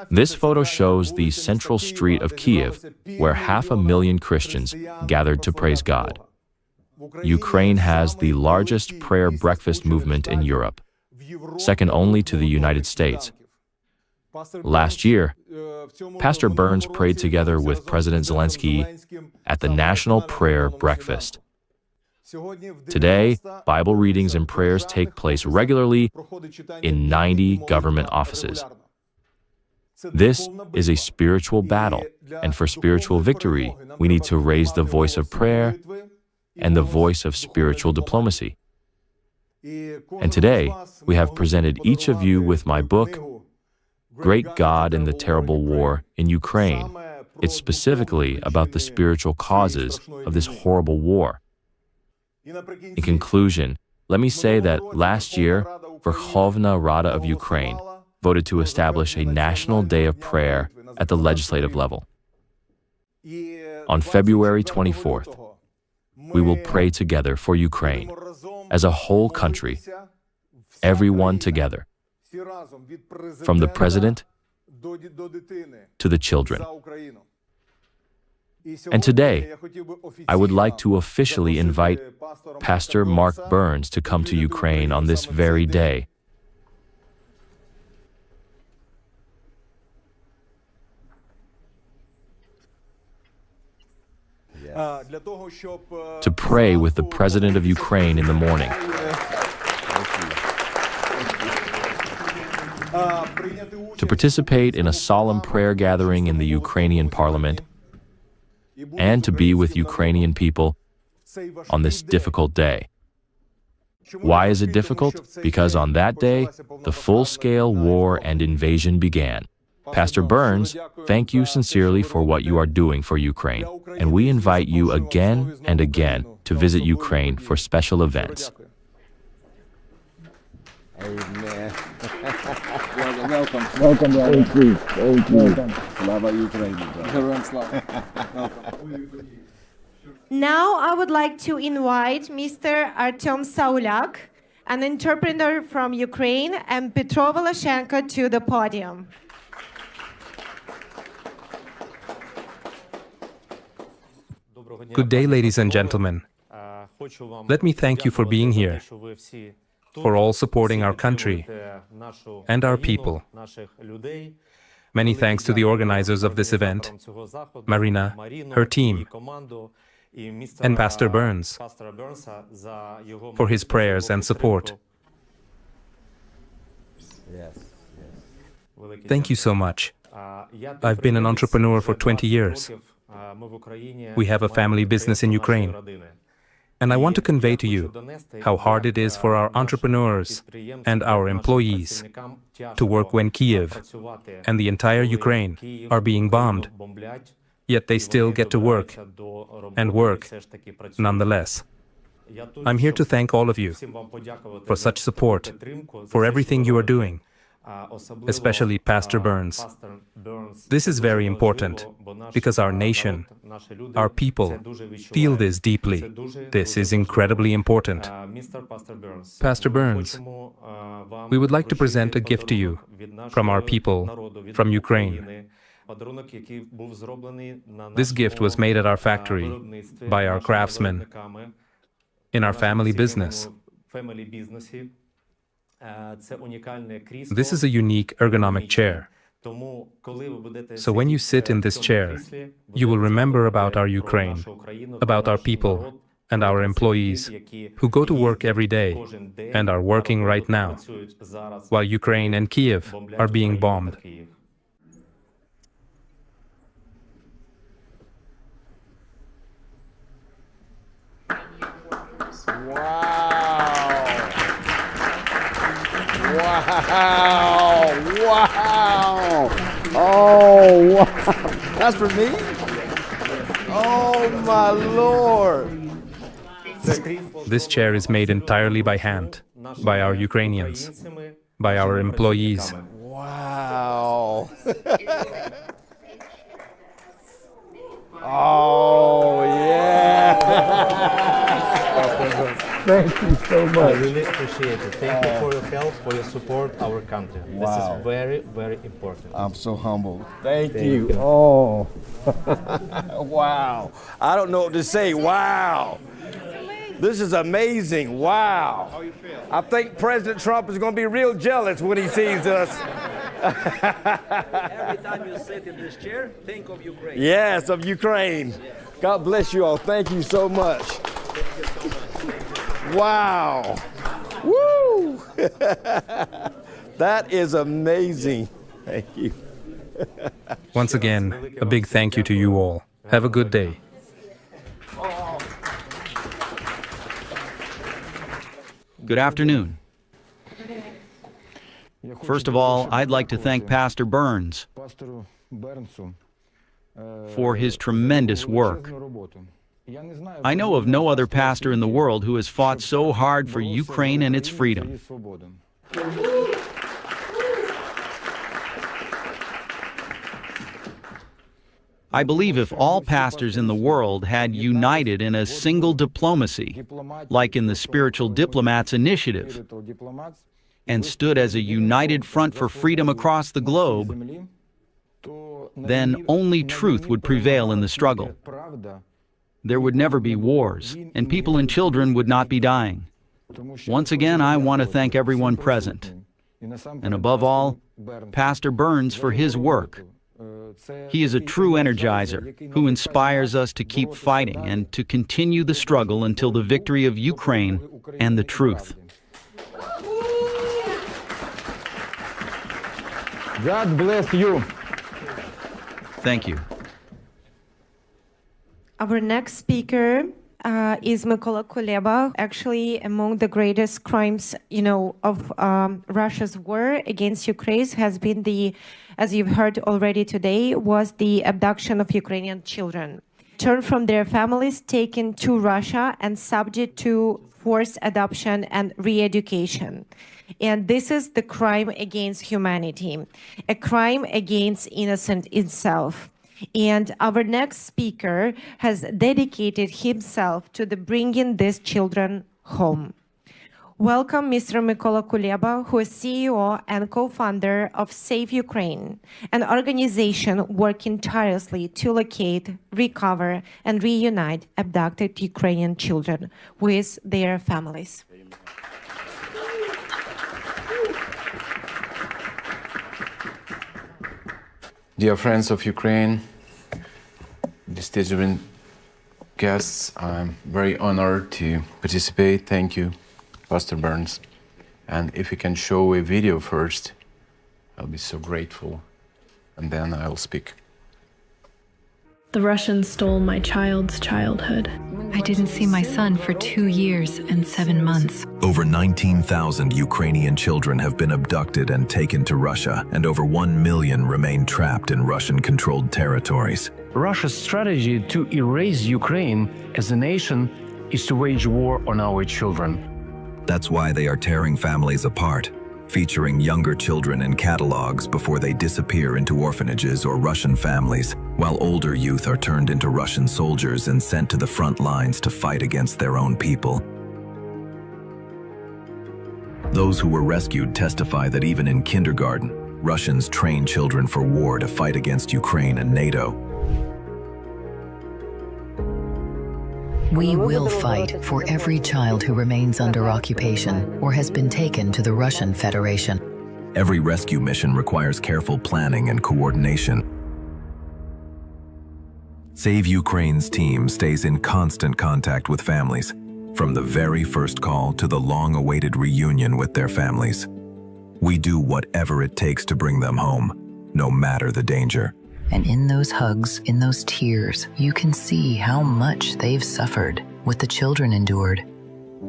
Speaker 12: This photo shows the central street of Kiev, where 500,000 Christians gathered to praise God. Ukraine has the largest prayer breakfast movement in Europe, second only to the United States. Last year, Pastor Burns prayed together with President Zelensky at the National Prayer Breakfast. Today, Bible readings and prayers take place regularly in 90 government offices. This is a spiritual battle, and for spiritual victory, we need to raise the voice of prayer and the voice of spiritual diplomacy. And today, we have presented each of you with my book, Great God in the Terrible War in Ukraine. It's specifically about the spiritual causes of this horrible war. In conclusion, let me say that last year, Verkhovna Rada of Ukraine voted to establish a national day of prayer at the legislative level. On February 24th, we will pray together for Ukraine as a whole country, everyone together, from the president to the children. And today, I would like to officially invite Pastor Mark Burns to come to Ukraine on this very day. To pray with the President of Ukraine in the morning. To participate in a solemn prayer gathering in the Ukrainian parliament, and to be with Ukrainian people on this difficult day. Why is it difficult? Because on that day, the full-scale war and invasion began. Pastor Burns, thank you sincerely for what you are doing for Ukraine, and we invite you again and again to visit Ukraine for special events.
Speaker 2: Amen.
Speaker 3: Welcome.
Speaker 2: Thank you.
Speaker 3: Slava Ukraine.
Speaker 1: Now I would like to invite Mr. Artem Saulyak, an interpreter from Ukraine, and Petro Voloshenko to the podium.
Speaker 13: Good day, ladies and gentlemen. Let me thank you for being here, for all supporting our country and our people. Many thanks to the organizers of this event, Marina, her team, and Pastor Burns for his prayers and support. Thank you so much. I've been an entrepreneur for 20 years. We have a family business in Ukraine. And I want to convey to you how hard it is for our entrepreneurs and our employees to work when Kiev and the entire Ukraine are being bombed, yet they still get to work and work nonetheless. I'm here to thank all of you for such support, for everything you are doing, especially Pastor Burns. This is very important because our nation, our people, feel this deeply. This is incredibly important. Pastor Burns, we would like to present a gift to you from our people, from Ukraine. This gift was made at our factory by our craftsmen in our family business. This is a unique ergonomic chair. So when you sit in this chair, you will remember about our Ukraine, about our people and our employees who go to work every day and are working right now, while Ukraine and Kiev are being bombed.
Speaker 2: Wow! Oh, wow! That's for me? Oh, my Lord!
Speaker 13: This chair is made entirely by hand, by our Ukrainians, by our employees.
Speaker 2: Wow! Wow. Oh, yeah.
Speaker 3: Thank you so
Speaker 14: I
Speaker 3: much.
Speaker 14: really appreciate it. Thank you for your help, for your support, our country.
Speaker 2: Wow.
Speaker 14: This is very, very important.
Speaker 2: I'm so humbled. Thank you.
Speaker 14: you.
Speaker 2: Oh. Wow. I don't know what to say. Wow. This is amazing. Wow. How you feel? I think President Trump is going to be real jealous when he sees us.
Speaker 14: Every time you sit in this chair, think of Ukraine.
Speaker 2: Yes, of Ukraine. God bless you all. Thank you so much.
Speaker 14: Thank you so much.
Speaker 2: Wow. Woo. That is amazing. Thank you.
Speaker 13: Once again, a big thank you to you all. Have a good day.
Speaker 15: Good afternoon. First of all, I'd like to thank Pastor Burns for his tremendous work. I know of no other pastor in the world who has fought so hard for Ukraine and its freedom. I believe if all pastors in the world had united in a single diplomacy, like in the Spiritual Diplomats initiative, and stood as a united front for freedom across the globe, then only truth would prevail in the struggle. There would never be wars, and people and children would not be dying. Once again, I want to thank everyone present, and above all, Pastor Burns for his work. He is a true energizer who inspires us to keep fighting and to continue the struggle until the victory of Ukraine and the truth.
Speaker 3: God bless you.
Speaker 15: Thank you.
Speaker 1: Our next speaker is Mykola Kuleba. Actually, among the greatest crimes, of Russia's war against Ukraine has been as you've heard already today, was the abduction of Ukrainian children. Turned from their families, taken to Russia and subject to forced adoption and re-education. And this is the crime against humanity, a crime against innocence itself. And our next speaker has dedicated himself to bringing these children home. Welcome, Mr. Mykola Kuleba, who is CEO and co-founder of Save Ukraine, an organization working tirelessly to locate, recover, and reunite abducted Ukrainian children with their families.
Speaker 16: Dear friends of Ukraine, distinguished guests, I'm very honored to participate. Thank you, Pastor Burns. And if you can show a video first, I'll be so grateful, and then I'll speak.
Speaker 17: The Russians stole my child's childhood.
Speaker 18: I didn't see my son for 2 years and 7 months.
Speaker 19: Over 19,000 Ukrainian children have been abducted and taken to Russia, and over 1 million remain trapped in Russian-controlled territories.
Speaker 20: Russia's strategy to erase Ukraine as a nation is to wage war on our children.
Speaker 19: That's why they are tearing families apart, featuring younger children in catalogs before they disappear into orphanages or Russian families, while older youth are turned into Russian soldiers and sent to the front lines to fight against their own people. Those who were rescued testify that even in kindergarten, Russians train children for war to fight against Ukraine and NATO.
Speaker 18: We will fight for every child who remains under occupation or has been taken to the Russian Federation.
Speaker 19: Every rescue mission requires careful planning and coordination. Save Ukraine's team stays in constant contact with families, from the very first call to the long-awaited reunion with their families. We do whatever it takes to bring them home, no matter the danger.
Speaker 18: And in those hugs, in those tears, you can see how much they've suffered, what the children endured,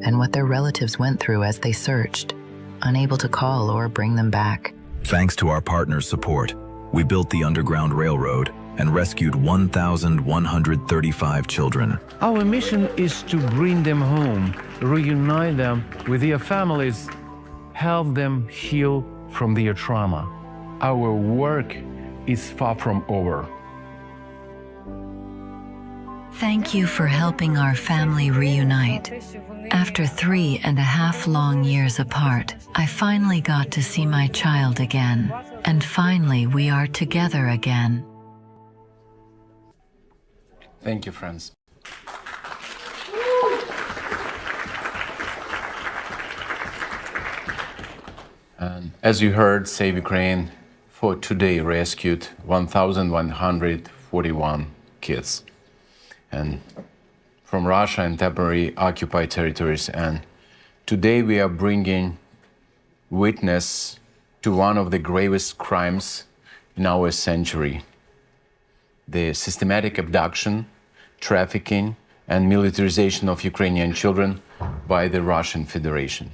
Speaker 18: and what their relatives went through as they searched, unable to call or bring them back.
Speaker 19: Thanks to our partners' support, we built the Underground Railroad and rescued 1,135 children.
Speaker 20: Our mission is to bring them home, reunite them with their families, help them heal from their trauma. our work is far from over.
Speaker 18: Thank you for helping our family reunite. After 3.5 long years apart, I finally got to see my child again. And finally, we are together again.
Speaker 16: Thank you, friends. And as you heard, Save Ukraine for today rescued 1,141 kids and from Russia and temporary occupied territories. And today we are bringing witness to one of the gravest crimes in our century: the systematic abduction, trafficking, and militarization of Ukrainian children by the Russian Federation.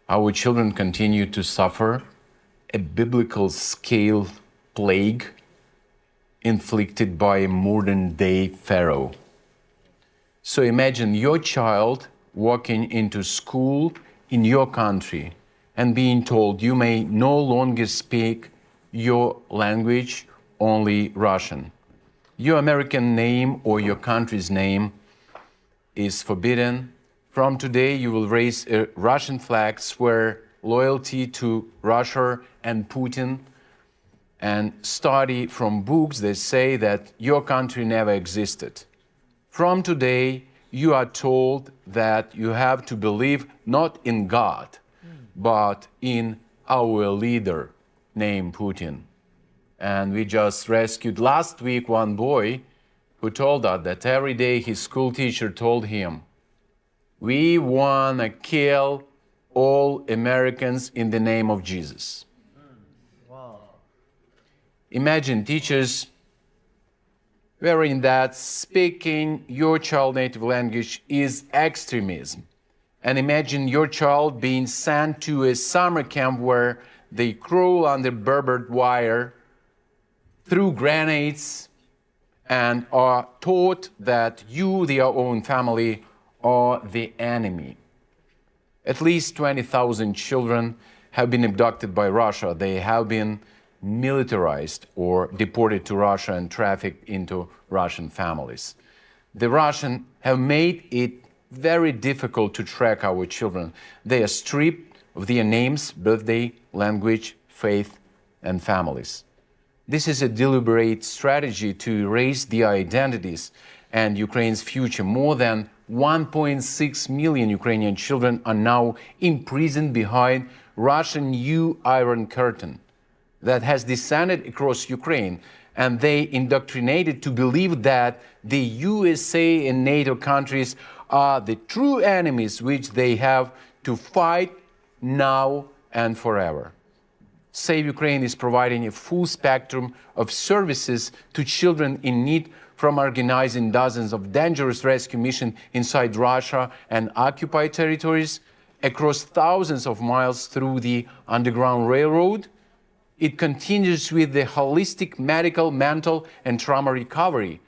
Speaker 16: Our children continue to suffer a biblical scale plague inflicted by a modern-day Pharaoh. So imagine your child walking into school in your country and being told you may no longer speak your language, only Russian. Your American name or your country's name is forbidden. From today, you will raise a Russian flag, swear loyalty to Russia and Putin, and study from books that say that your country never existed. From today, you are told that you have to believe not in God, but in our leader named Putin. And we just rescued last week one boy who told us that every day his school teacher told him, "We want to kill all Americans in the name of Jesus." Wow. Imagine teachers wearing that speaking your child's native language is extremism. And imagine your child being sent to a summer camp where they crawl under barbed wire, through grenades, and are taught that you, their own family, are the enemy. At least 20,000 children have been abducted by Russia. They have been militarized or deported to Russia and trafficked into Russian families. The Russians have made it very difficult to track our children. They are stripped of their names, birthday, language, faith, and families. This is a deliberate strategy to erase their identities and Ukraine's future. More than 1.6 million Ukrainian children are now imprisoned behind Russian new Iron Curtain that has descended across Ukraine, and they indoctrinated to believe that the USA and NATO countries are the true enemies which they have to fight now and forever. Save Ukraine is providing a full spectrum of services to children in need, from organizing dozens of dangerous rescue missions inside Russia and occupied territories, across thousands of miles through the Underground Railroad. It continues with the holistic medical, mental, and trauma recovery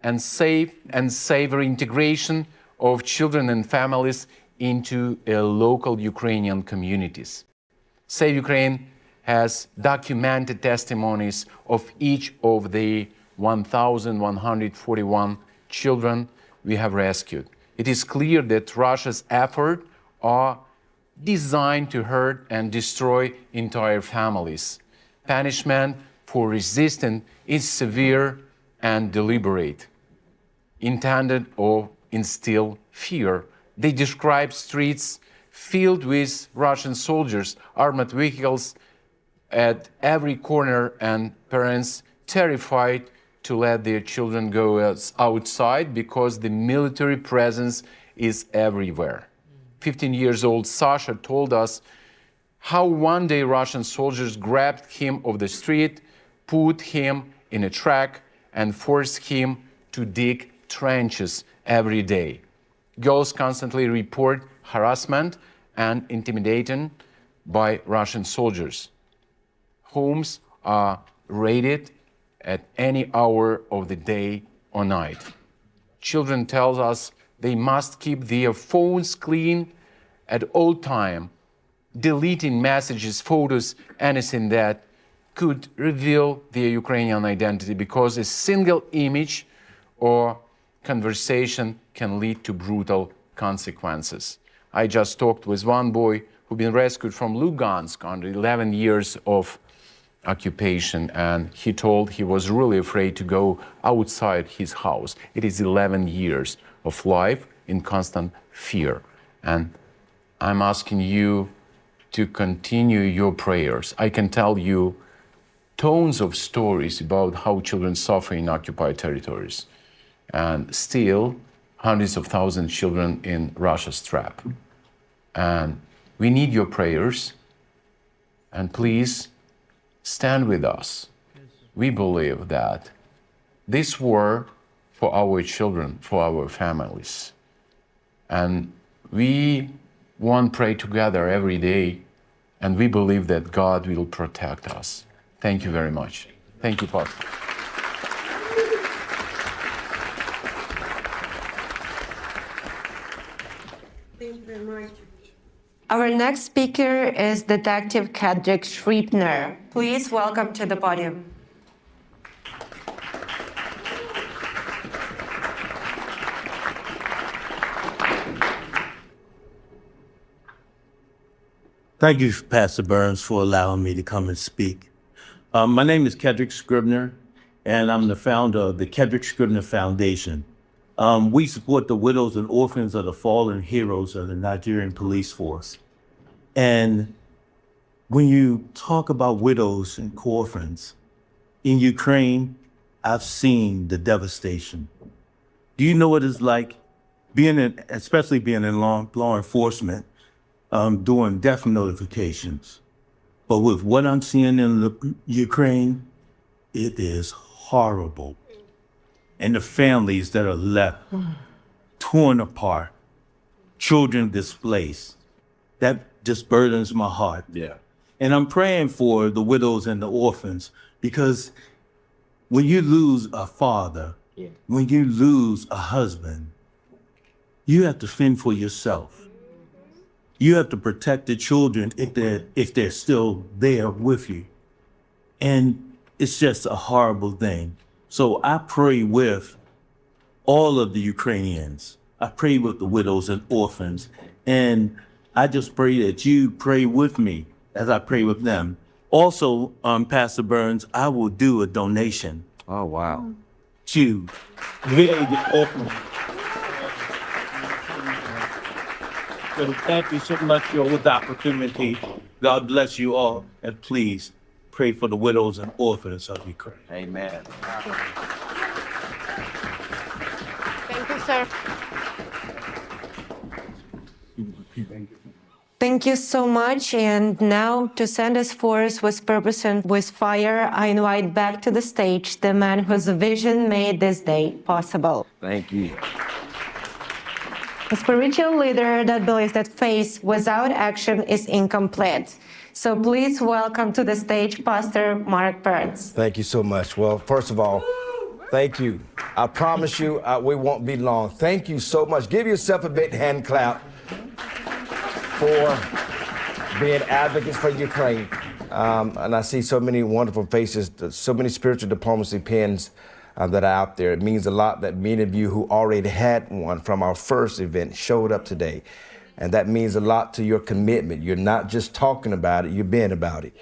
Speaker 16: and safe and savory integration of children and families into local Ukrainian communities. Save Ukraine has documented testimonies of each of the 1,141 children we have rescued. It is clear that Russia's efforts are designed to hurt and destroy entire families. Punishment for resistance is severe and deliberate, intended to instill fear. They describe streets filled with Russian soldiers, armored vehicles at every corner, and parents terrified to let their children go outside because the military presence is everywhere. 15-year-old Sasha told us how one day Russian soldiers grabbed him off the street, put him in a truck, and forced him to dig trenches every day. Girls constantly report harassment and intimidation by Russian soldiers. Homes are raided at any hour of the day or night. Children tell us they must keep their phones clean at all time, deleting messages, photos, anything that could reveal their Ukrainian identity, because a single image or conversation can lead to brutal consequences. I just talked with one boy who'd been rescued from Lugansk under 11 years of occupation, and he told he was really afraid to go outside his house. It is 11 years of life in constant fear. And I'm asking you to continue your prayers. I can tell you tons of stories about how children suffer in occupied territories, and still hundreds of thousands of children in Russia's trap. And we need your prayers, and please stand with us. We believe that this war for our children, for our families, and we want to pray together every day, and we believe that God will protect us. Thank you very much. Thank you, Pastor.
Speaker 1: Thank you very much. Our next speaker is Detective Kedrick Shrieppner. Please welcome to the podium.
Speaker 21: Thank you, Pastor Burns, for allowing me to come and speak. My name is Kedrick Shrieppner, and I'm the founder of the Kedrick Shrieppner Foundation. We support the widows and orphans of the fallen heroes of the Nigerian police force. And when you talk about widows and orphans, in Ukraine, I've seen the devastation. Do you know what it's like especially being in law enforcement, doing death notifications? But with what I'm seeing in the Ukraine, it is horrible. And the families that are left, torn apart, children displaced, that just burdens my heart.
Speaker 4: Yeah.
Speaker 21: And I'm praying for the widows and the orphans, because when you lose a father, when you lose a husband, you have to fend for yourself. You have to protect the children if they're still there with you. And it's just a horrible thing. So I pray with all of the Ukrainians. I pray with the widows and orphans. And I just pray that you pray with me as I pray with them. Also, Pastor Burns, I will do a donation.
Speaker 2: Oh, wow.
Speaker 21: To the orphans. So thank you so much for the opportunity. God bless you all. And please pray for the widows and orphans of Ukraine.
Speaker 2: Amen.
Speaker 1: Thank you, sir. Thank you so much. And now, to send us forth with purpose and with fire, I invite back to the stage the man whose vision made this day possible.
Speaker 2: Thank you.
Speaker 1: A spiritual leader that believes that faith without action is incomplete. So please welcome to the stage Pastor Mark Burns.
Speaker 2: Thank you so much. Well, first of all, thank you. I promise you we won't be long. Thank you so much. Give yourself a big hand clap for being advocates for Ukraine. And I see so many wonderful faces, so many spiritual diplomacy pins that are out there. It means a lot that many of you who already had one from our first event showed up today. And that means a lot to your commitment. You're not just talking about it, you're being about it.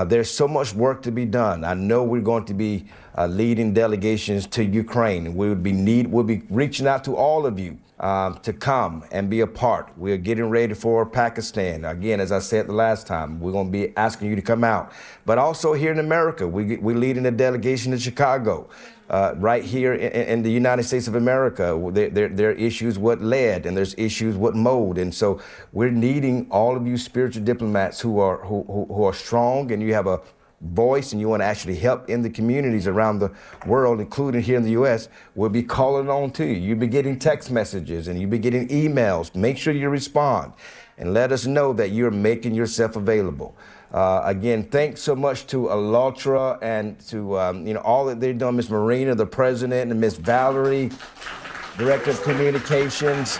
Speaker 2: There's so much work to be done. I know we're going to be leading delegations to Ukraine. We'll be reaching out to all of you to come and be a part. We're getting ready for Pakistan. Again, as I said the last time, we're going to be asking you to come out. But also here in America, we're leading a delegation to Chicago. Right here in the United States of America, there are issues with lead and there's issues with mold. And so we're needing all of you spiritual diplomats who are strong and you have a voice and you want to actually help in the communities around the world, including here in the U.S., we'll be calling on to you. You'll be getting text messages and you'll be getting emails. Make sure you respond and let us know that you're making yourself available. Again, thanks so much to ALLATRA and to all that they've done, Miss Marina, the president, and Miss Valerie, Director of Communications.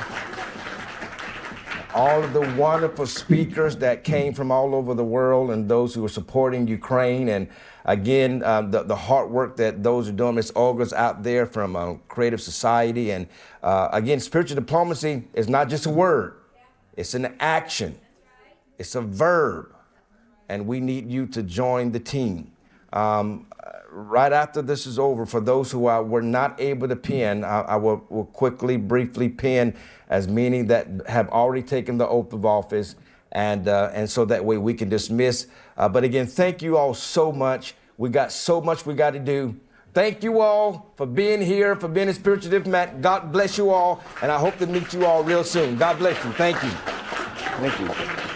Speaker 2: all of the wonderful speakers that came from all over the world and those who are supporting Ukraine. And again, the hard work that those are doing. Miss Olga's out there from Creative Society. And again, spiritual diplomacy is not just a word. It's an action. It's a verb. And we need you to join the team. Right after this is over, for those who were not able to pin, I will quickly, briefly pin as many that have already taken the oath of office, and so that way we can dismiss. But again, thank you all so much. We got so much we got to do. Thank you all for being here, for being a spiritual diplomat. God bless you all, and I hope to meet you all real soon. God bless you. Thank you. Thank you.